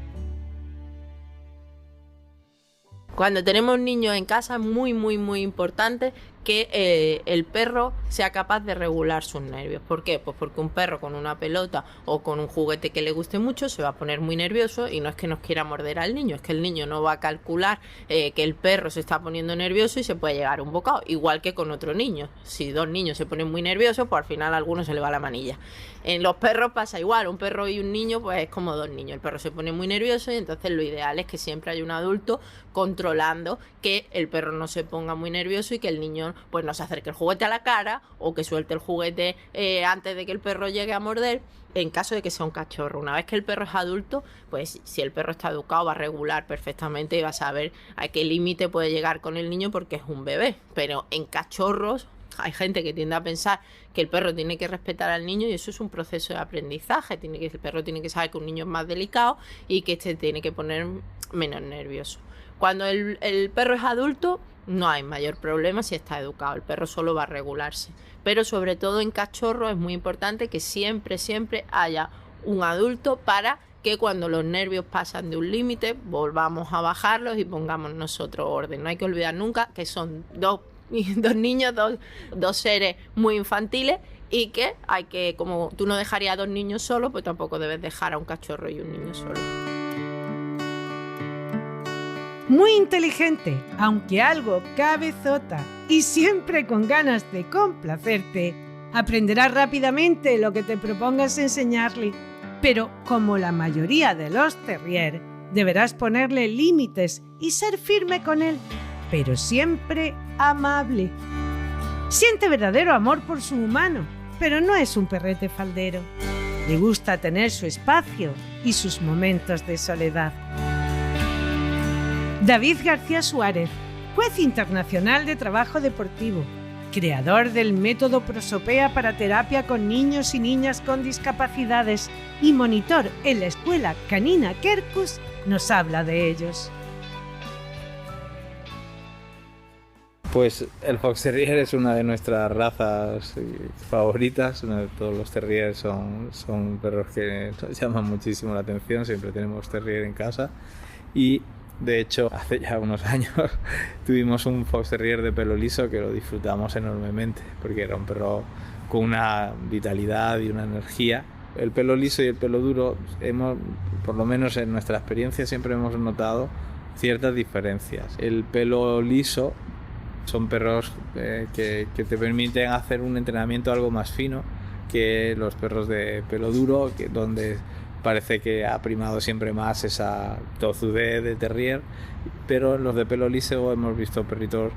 Cuando tenemos niños en casa es muy importante que el perro sea capaz de regular sus nervios. ¿Por qué? Pues porque un perro con una pelota o con un juguete que le guste mucho se va a poner muy nervioso y no es que nos quiera morder al niño, es que el niño no va a calcular que el perro se está poniendo nervioso y se puede llegar a un bocado, igual que con otro niño. Si dos niños se ponen muy nerviosos, pues al final a alguno se le va la manilla. En los perros pasa igual, un perro y un niño pues es como dos niños, el perro se pone muy nervioso y entonces lo ideal es que siempre haya un adulto controlando que el perro no se ponga muy nervioso y que el niño pues no se acerque el juguete a la cara o que suelte el juguete antes de que el perro llegue a morder, en caso de que sea un cachorro. Una vez que el perro es adulto, pues si el perro está educado va a regular perfectamente y va a saber a qué límite puede llegar con el niño porque es un bebé. Pero en cachorros hay gente que tiende a pensar que el perro tiene que respetar al niño y eso es un proceso de aprendizaje. El perro tiene que saber que un niño es más delicado y que este tiene que poner menos nervioso. Cuando el perro es adulto no hay mayor problema si está educado, el perro solo va a regularse. Pero sobre todo en cachorros es muy importante que siempre haya un adulto para que cuando los nervios pasan de un límite volvamos a bajarlos y pongamos nosotros orden. No hay que olvidar nunca que son dos niños, dos seres muy infantiles y que hay que, como tú no dejarías a dos niños solos, pues tampoco debes dejar a un cachorro y un niño solo. Muy inteligente, aunque algo cabezota y siempre con ganas de complacerte, aprenderá rápidamente lo que te propongas enseñarle. Pero como la mayoría de los terrier, deberás ponerle límites y ser firme con él, pero siempre amable. Siente verdadero amor por su humano, pero no es un perrete faldero. Le gusta tener su espacio y sus momentos de soledad. David García Suárez, juez internacional de trabajo deportivo, creador del método Prosopea para terapia con niños y niñas con discapacidades y monitor en la Escuela Canina Quercus, nos habla de ellos. Pues el Fox Terrier es una de nuestras razas favoritas. Todos los terriers son perros que nos llaman muchísimo la atención. Siempre tenemos terrier en casa y de hecho hace ya unos años tuvimos un Fox Terrier de pelo liso que lo disfrutamos enormemente porque era un perro con una vitalidad y una energía. El pelo liso y el pelo duro, por lo menos en nuestra experiencia, siempre hemos notado ciertas diferencias. El pelo liso Son perros que te permiten hacer un entrenamiento algo más fino que los perros de pelo duro, donde parece que ha primado siempre más esa tozudez de terrier, pero en los de pelo liso hemos visto perritos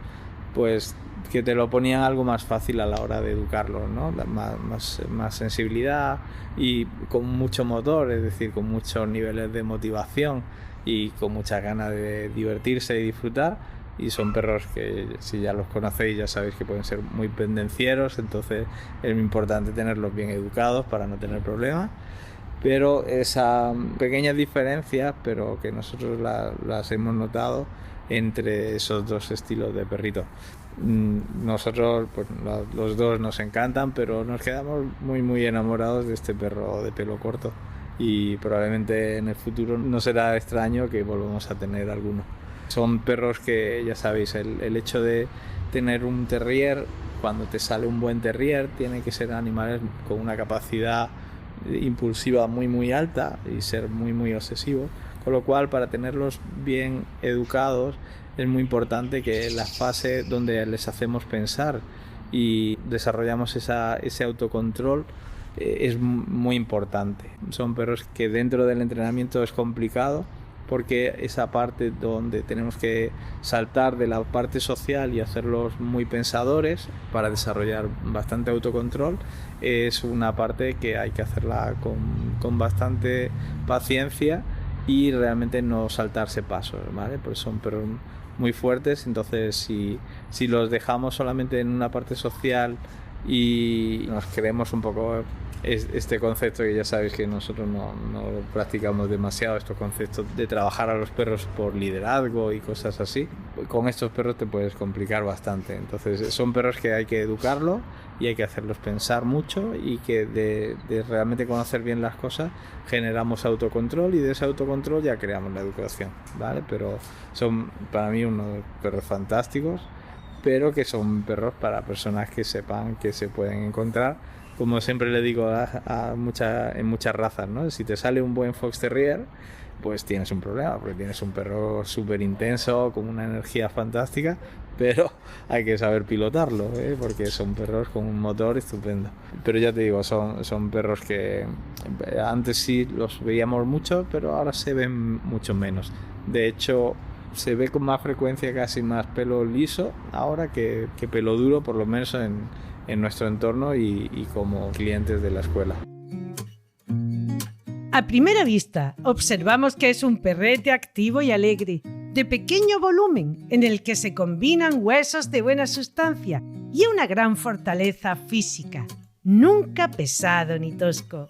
pues que te lo ponían algo más fácil a la hora de educarlos, ¿no? Más sensibilidad y con mucho motor, es decir, con muchos niveles de motivación y con muchas ganas de divertirse y disfrutar. Y son perros que, si ya los conocéis, ya sabéis que pueden ser muy pendencieros, entonces es muy importante tenerlos bien educados para no tener problemas. Pero esas pequeñas diferencias, pero que nosotros las hemos notado entre esos dos estilos de perritos. Nosotros, pues, los dos nos encantan, pero nos quedamos muy enamorados de este perro de pelo corto, y probablemente en el futuro no será extraño que volvamos a tener alguno. Son perros que, ya sabéis, el hecho de tener un terrier, cuando te sale un buen terrier, tiene que ser animales con una capacidad impulsiva muy alta y ser muy obsesivos, con lo cual para tenerlos bien educados es muy importante que la fase donde les hacemos pensar y desarrollamos ese autocontrol es muy importante. Son perros que dentro del entrenamiento es complicado, porque esa parte donde tenemos que saltar de la parte social y hacerlos muy pensadores para desarrollar bastante autocontrol, es una parte que hay que hacerla con bastante paciencia y realmente no saltarse pasos, ¿vale? Pues son perros muy fuertes, entonces si los dejamos solamente en una parte social y nos creemos un poco este concepto, que ya sabéis que nosotros no lo practicamos demasiado, estos conceptos de trabajar a los perros por liderazgo y cosas así, con estos perros te puedes complicar bastante. Entonces son perros que hay que educarlos y hay que hacerlos pensar mucho, y que de realmente conocer bien las cosas generamos autocontrol, y de ese autocontrol ya creamos la educación, ¿vale? Pero son para mí unos perros fantásticos, pero que son perros para personas que sepan que se pueden encontrar. Como siempre le digo en muchas razas, ¿no? Si te sale un buen Fox Terrier, pues tienes un problema, porque tienes un perro súper intenso, con una energía fantástica, pero hay que saber pilotarlo, ¿eh? Porque son perros con un motor estupendo. Pero ya te digo, son perros que antes sí los veíamos mucho, pero ahora se ven mucho menos. De hecho, se ve con más frecuencia casi más pelo liso ahora que pelo duro, por lo menos en nuestro entorno y como clientes de la escuela. A primera vista, observamos que es un perrete activo y alegre, de pequeño volumen, en el que se combinan huesos de buena sustancia y una gran fortaleza física, nunca pesado ni tosco.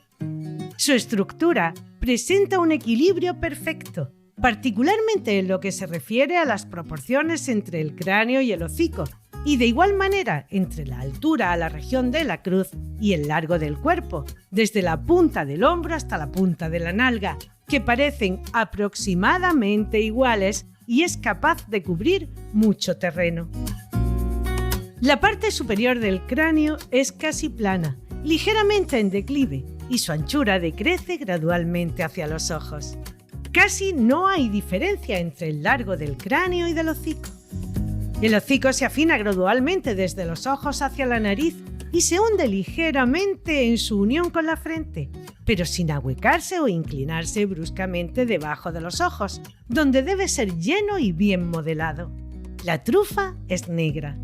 Su estructura presenta un equilibrio perfecto, particularmente en lo que se refiere a las proporciones entre el cráneo y el hocico, y de igual manera entre la altura a la región de la cruz y el largo del cuerpo, desde la punta del hombro hasta la punta de la nalga, que parecen aproximadamente iguales, y es capaz de cubrir mucho terreno. La parte superior del cráneo es casi plana, ligeramente en declive, y su anchura decrece gradualmente hacia los ojos. Casi no hay diferencia entre el largo del cráneo y del hocico. El hocico se afina gradualmente desde los ojos hacia la nariz y se hunde ligeramente en su unión con la frente, pero sin ahuecarse o inclinarse bruscamente debajo de los ojos, donde debe ser lleno y bien modelado. La trufa es negra.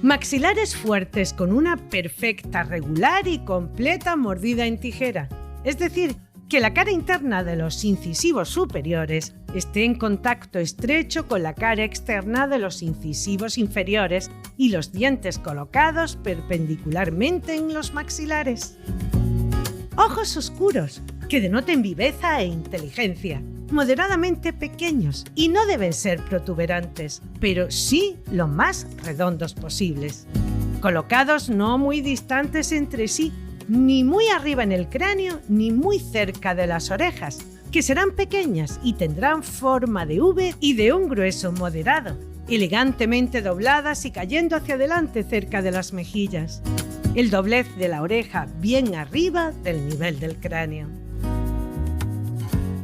Maxilares fuertes con una perfecta, regular y completa mordida en tijera, es decir, que la cara interna de los incisivos superiores esté en contacto estrecho con la cara externa de los incisivos inferiores y los dientes colocados perpendicularmente en los maxilares. Ojos oscuros, que denoten viveza e inteligencia, moderadamente pequeños y no deben ser protuberantes, pero sí lo más redondos posibles. Colocados no muy distantes entre sí, ni muy arriba en el cráneo ni muy cerca de las orejas, que serán pequeñas y tendrán forma de V y de un grueso moderado, elegantemente dobladas y cayendo hacia adelante cerca de las mejillas. El doblez de la oreja bien arriba del nivel del cráneo.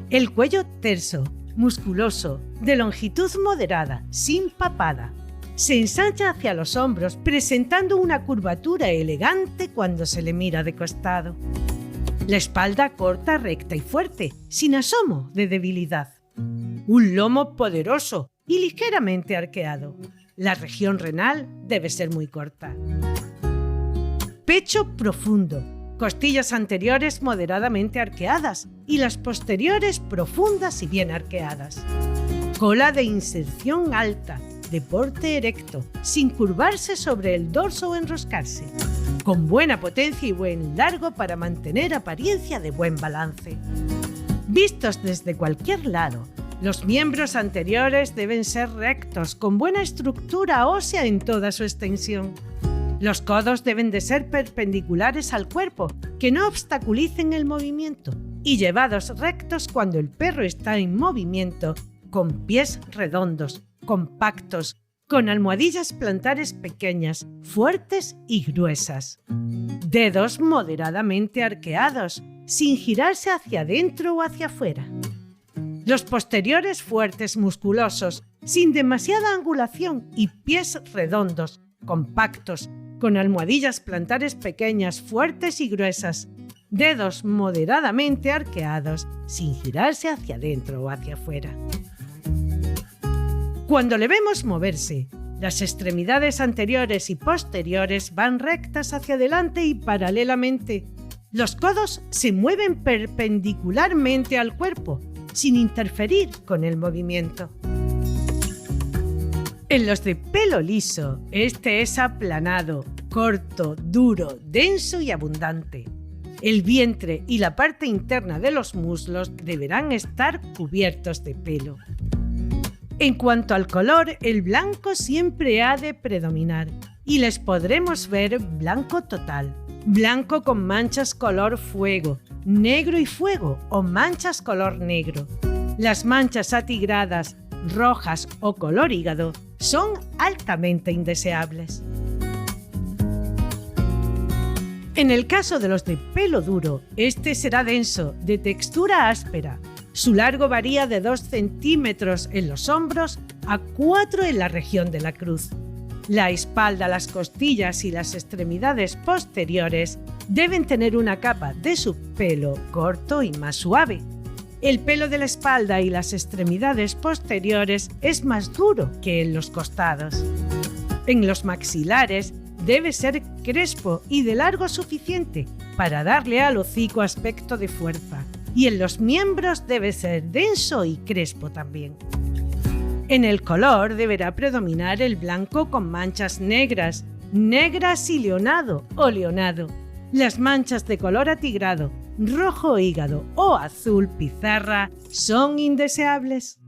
El cuello terso, musculoso, de longitud moderada, sin papada. Se ensancha hacia los hombros, presentando una curvatura elegante cuando se le mira de costado. La espalda corta, recta y fuerte, sin asomo de debilidad. Un lomo poderoso y ligeramente arqueado. La región renal debe ser muy corta. Pecho profundo, costillas anteriores moderadamente arqueadas y las posteriores profundas y bien arqueadas. Cola de inserción alta, de porte erecto, sin curvarse sobre el dorso o enroscarse. Con buena potencia y buen largo para mantener apariencia de buen balance. Vistos desde cualquier lado, los miembros anteriores deben ser rectos, con buena estructura ósea en toda su extensión. Los codos deben de ser perpendiculares al cuerpo, que no obstaculicen el movimiento, y llevados rectos cuando el perro está en movimiento, con pies redondos, compactos, con almohadillas plantares pequeñas, fuertes y gruesas. Dedos moderadamente arqueados, sin girarse hacia adentro o hacia afuera. Los posteriores fuertes, musculosos, sin demasiada angulación y pies redondos, compactos, con almohadillas plantares pequeñas, fuertes y gruesas. Dedos moderadamente arqueados, sin girarse hacia adentro o hacia afuera. Cuando le vemos moverse, las extremidades anteriores y posteriores van rectas hacia adelante y paralelamente. Los codos se mueven perpendicularmente al cuerpo, sin interferir con el movimiento. En los de pelo liso, este es aplanado, corto, duro, denso y abundante. El vientre y la parte interna de los muslos deberán estar cubiertos de pelo. En cuanto al color, el blanco siempre ha de predominar y les podremos ver blanco total, blanco con manchas color fuego, negro y fuego o manchas color negro. Las manchas atigradas, rojas o color hígado son altamente indeseables. En el caso de los de pelo duro, este será denso, de textura áspera. Su largo varía de 2 centímetros en los hombros a 4 en la región de la cruz. La espalda, las costillas y las extremidades posteriores deben tener una capa de subpelo corto y más suave. El pelo de la espalda y las extremidades posteriores es más duro que en los costados. En los maxilares debe ser crespo y de largo suficiente para darle al hocico aspecto de fuerza. Y en los miembros debe ser denso y crespo también. En el color deberá predominar el blanco con manchas negras, negras y leonado o leonado. Las manchas de color atigrado, rojo hígado o azul pizarra son indeseables.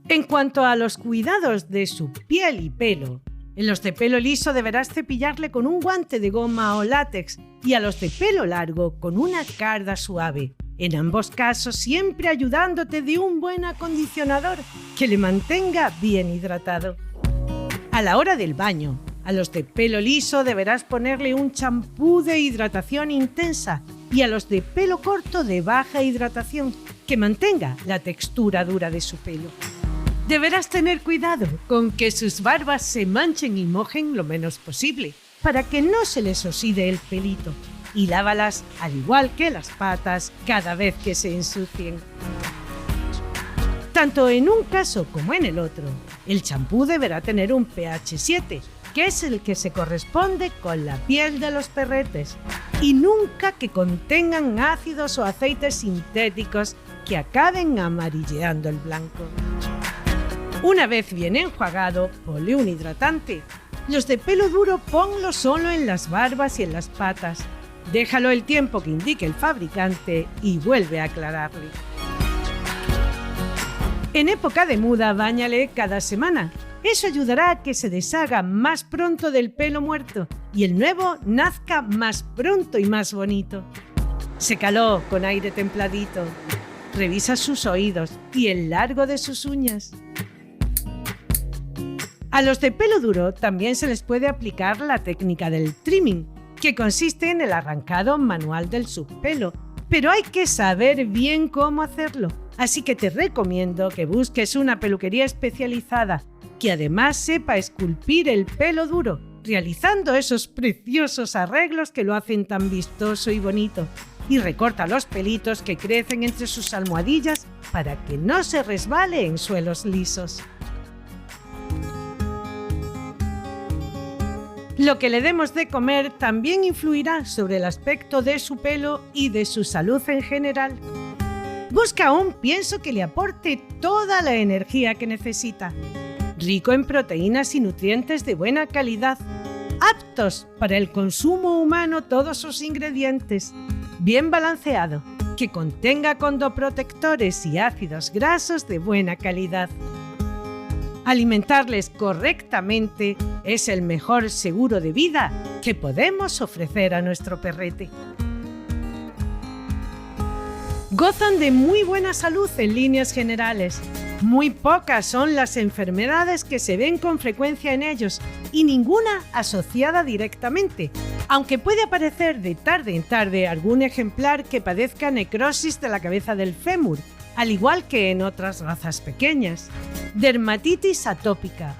En cuanto a los cuidados de su piel y pelo, en los de pelo liso deberás cepillarle con un guante de goma o látex y a los de pelo largo con una carda suave. En ambos casos siempre ayudándote de un buen acondicionador que le mantenga bien hidratado. A la hora del baño, a los de pelo liso deberás ponerle un champú de hidratación intensa y a los de pelo corto de baja hidratación que mantenga la textura dura de su pelo. Deberás tener cuidado con que sus barbas se manchen y mojen lo menos posible, para que no se les oxide el pelito, y lávalas al igual que las patas cada vez que se ensucien. Tanto en un caso como en el otro, el champú deberá tener un pH 7, que es el que se corresponde con la piel de los perretes, y nunca que contengan ácidos o aceites sintéticos que acaben amarilleando el blanco. Una vez bien enjuagado, ponle un hidratante. Los de pelo duro ponlo solo en las barbas y en las patas. Déjalo el tiempo que indique el fabricante y vuelve a aclararle. En época de muda, báñale cada semana. Eso ayudará a que se deshaga más pronto del pelo muerto y el nuevo nazca más pronto y más bonito. Sécalo con aire templadito. Revisa sus oídos y el largo de sus uñas. A los de pelo duro también se les puede aplicar la técnica del trimming, que consiste en el arrancado manual del subpelo, pero hay que saber bien cómo hacerlo. Así que te recomiendo que busques una peluquería especializada que además sepa esculpir el pelo duro, realizando esos preciosos arreglos que lo hacen tan vistoso y bonito. Y recorta los pelitos que crecen entre sus almohadillas para que no se resbale en suelos lisos. Lo que le demos de comer también influirá sobre el aspecto de su pelo y de su salud en general. Busca un pienso que le aporte toda la energía que necesita, rico en proteínas y nutrientes de buena calidad, aptos para el consumo humano todos sus ingredientes, bien balanceado, que contenga condoprotectores y ácidos grasos de buena calidad. Alimentarles correctamente es el mejor seguro de vida que podemos ofrecer a nuestro perrete. Gozan de muy buena salud en líneas generales. Muy pocas son las enfermedades que se ven con frecuencia en ellos y ninguna asociada directamente, aunque puede aparecer de tarde en tarde algún ejemplar que padezca necrosis de la cabeza del fémur, al igual que en otras razas pequeñas, dermatitis atópica,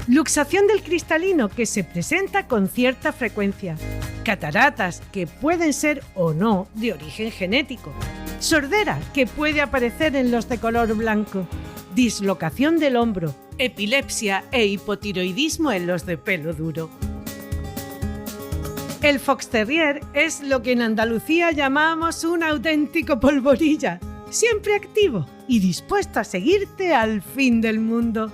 luxación del cristalino que se presenta con cierta frecuencia, cataratas que pueden ser o no de origen genético, sordera que puede aparecer en los de color blanco, dislocación del hombro, epilepsia e hipotiroidismo en los de pelo duro. El Fox Terrier es lo que en Andalucía llamamos un auténtico polvorilla, siempre activo y dispuesto a seguirte al fin del mundo.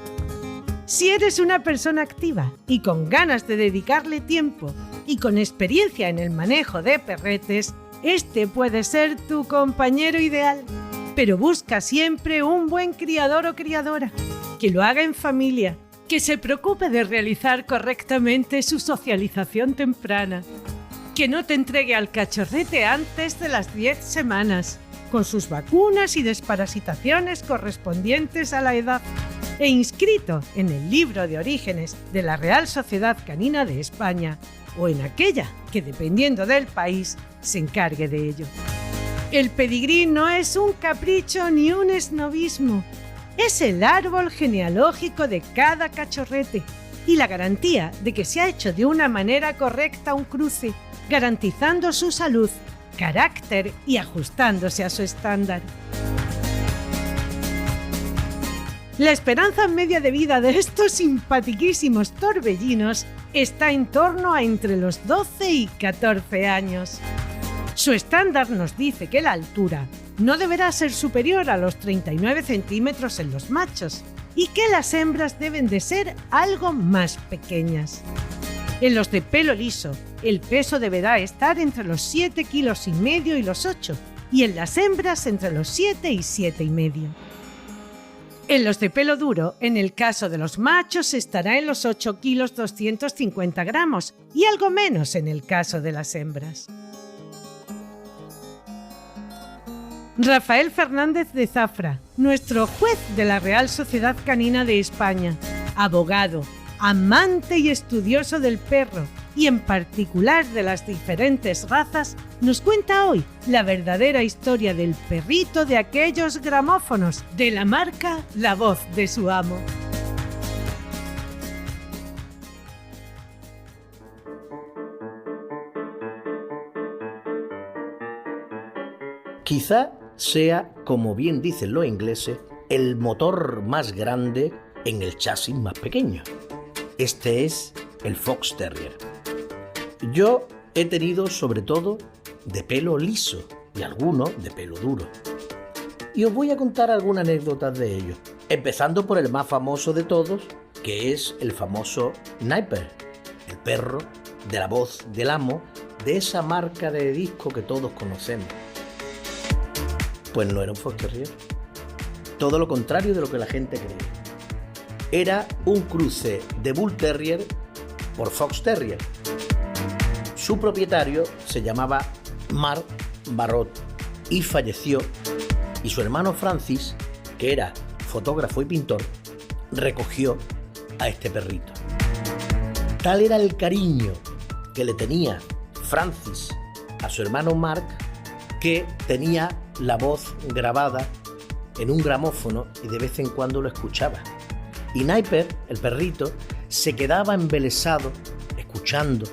Si eres una persona activa y con ganas de dedicarle tiempo y con experiencia en el manejo de perretes, este puede ser tu compañero ideal. Pero busca siempre un buen criador o criadora, que lo haga en familia, que se preocupe de realizar correctamente su socialización temprana, que no te entregue al cachorrete antes de las 10 semanas, con sus vacunas y desparasitaciones correspondientes a la edad, e inscrito en el libro de orígenes de la Real Sociedad Canina de España, o en aquella que, dependiendo del país, se encargue de ello. El pedigrí no es un capricho ni un esnovismo, es el árbol genealógico de cada cachorrete y la garantía de que se ha hecho de una manera correcta un cruce, garantizando su salud, carácter y ajustándose a su estándar. La esperanza media de vida de estos simpatiquísimos torbellinos está en torno a entre los 12 y 14 años. Su estándar nos dice que la altura no deberá ser superior a los 39 centímetros en los machos y que las hembras deben de ser algo más pequeñas. En los de pelo liso, el peso deberá estar entre los 7,5 kilos y los 8, y en las hembras entre los 7 y 7,5. En los de pelo duro, en el caso de los machos, estará en los 8 kilos 250 gramos y algo menos en el caso de las hembras. Rafael Fernández de Zafra, nuestro juez de la Real Sociedad Canina de España, abogado, amante y estudioso del perro y en particular de las diferentes razas, nos cuenta hoy la verdadera historia del perrito de aquellos gramófonos de la marca La Voz de su amo. Quizá sea, como bien dicen los ingleses, el motor más grande en el chasis más pequeño. Este es el Fox Terrier. Yo he tenido sobre todo de pelo liso y algunos de pelo duro. Y os voy a contar algunas anécdotas de ellos, empezando por el más famoso de todos, que es el famoso Sniper, el perro de La Voz del amo, de esa marca de disco que todos conocemos. Pues no era un Fox Terrier. Todo lo contrario de lo que la gente cree. Era un cruce de Bull Terrier por Fox Terrier. Su propietario se llamaba Marc Barot y falleció, y su hermano Francis, que era fotógrafo y pintor, recogió a este perrito. Tal era el cariño que le tenía Francis a su hermano Marc, que tenía la voz grabada en un gramófono y de vez en cuando lo escuchaba. Y Naiper, el perrito, se quedaba embelesado escuchando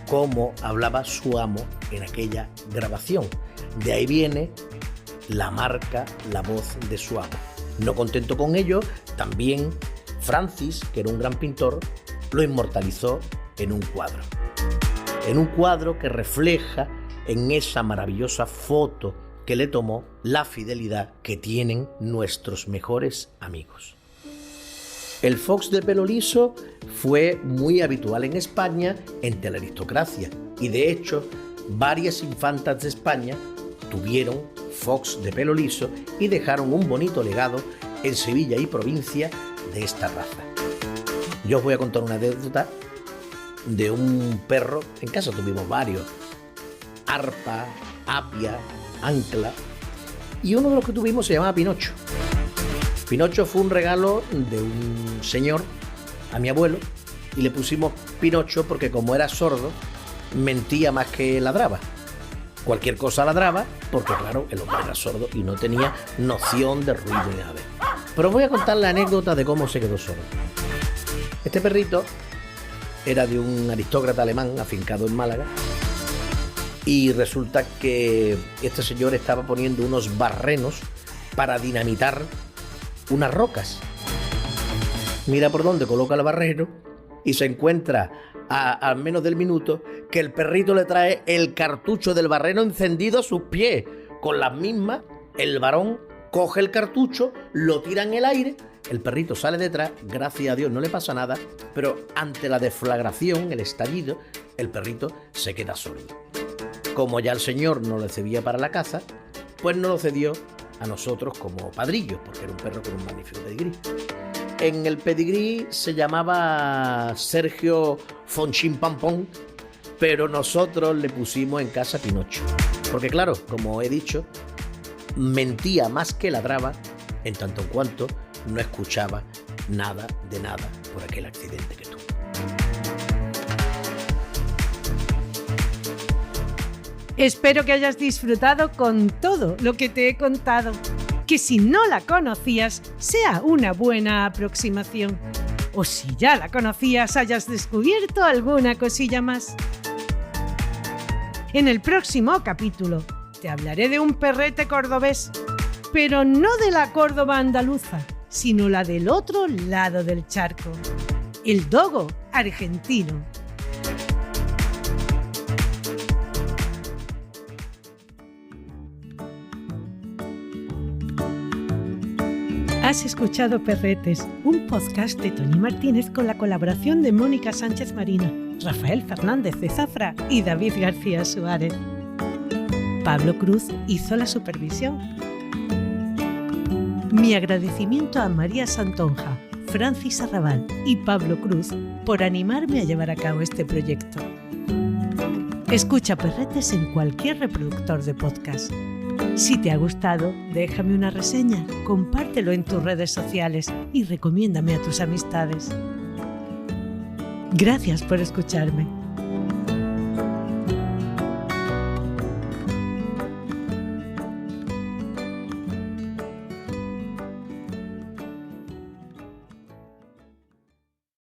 cómo hablaba su amo en aquella grabación. De ahí viene la marca, la voz de su amo. No contento con ello, también Francis, que era un gran pintor, lo inmortalizó en un cuadro. En un cuadro que refleja en esa maravillosa foto que le tomó la fidelidad que tienen nuestros mejores amigos. El fox de pelo liso fue muy habitual en España entre la aristocracia y de hecho varias infantas de España tuvieron fox de pelo liso y dejaron un bonito legado en Sevilla y provincia de esta raza. Yo os voy a contar una anécdota de un perro. En casa tuvimos varios: Arpa, Apia, Ancla, y uno de los que tuvimos se llamaba Pinocho. Pinocho fue un regalo de un señor a mi abuelo y le pusimos Pinocho porque, como era sordo, mentía más que ladraba. Cualquier cosa ladraba porque, claro, el hombre era sordo y no tenía noción de ruido ni nada. Pero voy a contar la anécdota de cómo se quedó sordo. Este perrito era de un aristócrata alemán afincado en Málaga y resulta que este señor estaba poniendo unos barrenos para dinamitar unas rocas. Mira por dónde coloca el barreno y se encuentra a menos del minuto que el perrito le trae el cartucho del barreno encendido a sus pies. Con las mismas, el varón coge el cartucho, lo tira en el aire, el perrito sale detrás, gracias a Dios no le pasa nada, pero ante la deflagración, el estallido, el perrito se queda sordo. Como ya el señor no le cedía para la caza, pues no lo cedió a nosotros como padrillos, porque era un perro con un magnífico pedigrí. En el pedigrí se llamaba Sergio Fonchimpampón, pero nosotros le pusimos en casa Pinocho. Porque claro, como he dicho, mentía más que ladraba, en tanto en cuanto no escuchaba nada de nada por aquel accidente que tuvo. Espero que hayas disfrutado con todo lo que te he contado. Que si no la conocías, sea una buena aproximación. O si ya la conocías, hayas descubierto alguna cosilla más. En el próximo capítulo te hablaré de un perrete cordobés, pero no de la Córdoba andaluza, sino la del otro lado del charco, el dogo argentino. Has escuchado Perretes, un podcast de Toni Martínez con la colaboración de Mónica Sánchez Marina, Rafael Fernández de Zafra y David García Suárez. Pablo Cruz hizo la supervisión. Mi agradecimiento a María Santonja, Francis Arrabal y Pablo Cruz por animarme a llevar a cabo este proyecto. Escucha Perretes en cualquier reproductor de podcast. Si te ha gustado, déjame una reseña, compártelo en tus redes sociales y recomiéndame a tus amistades. Gracias por escucharme.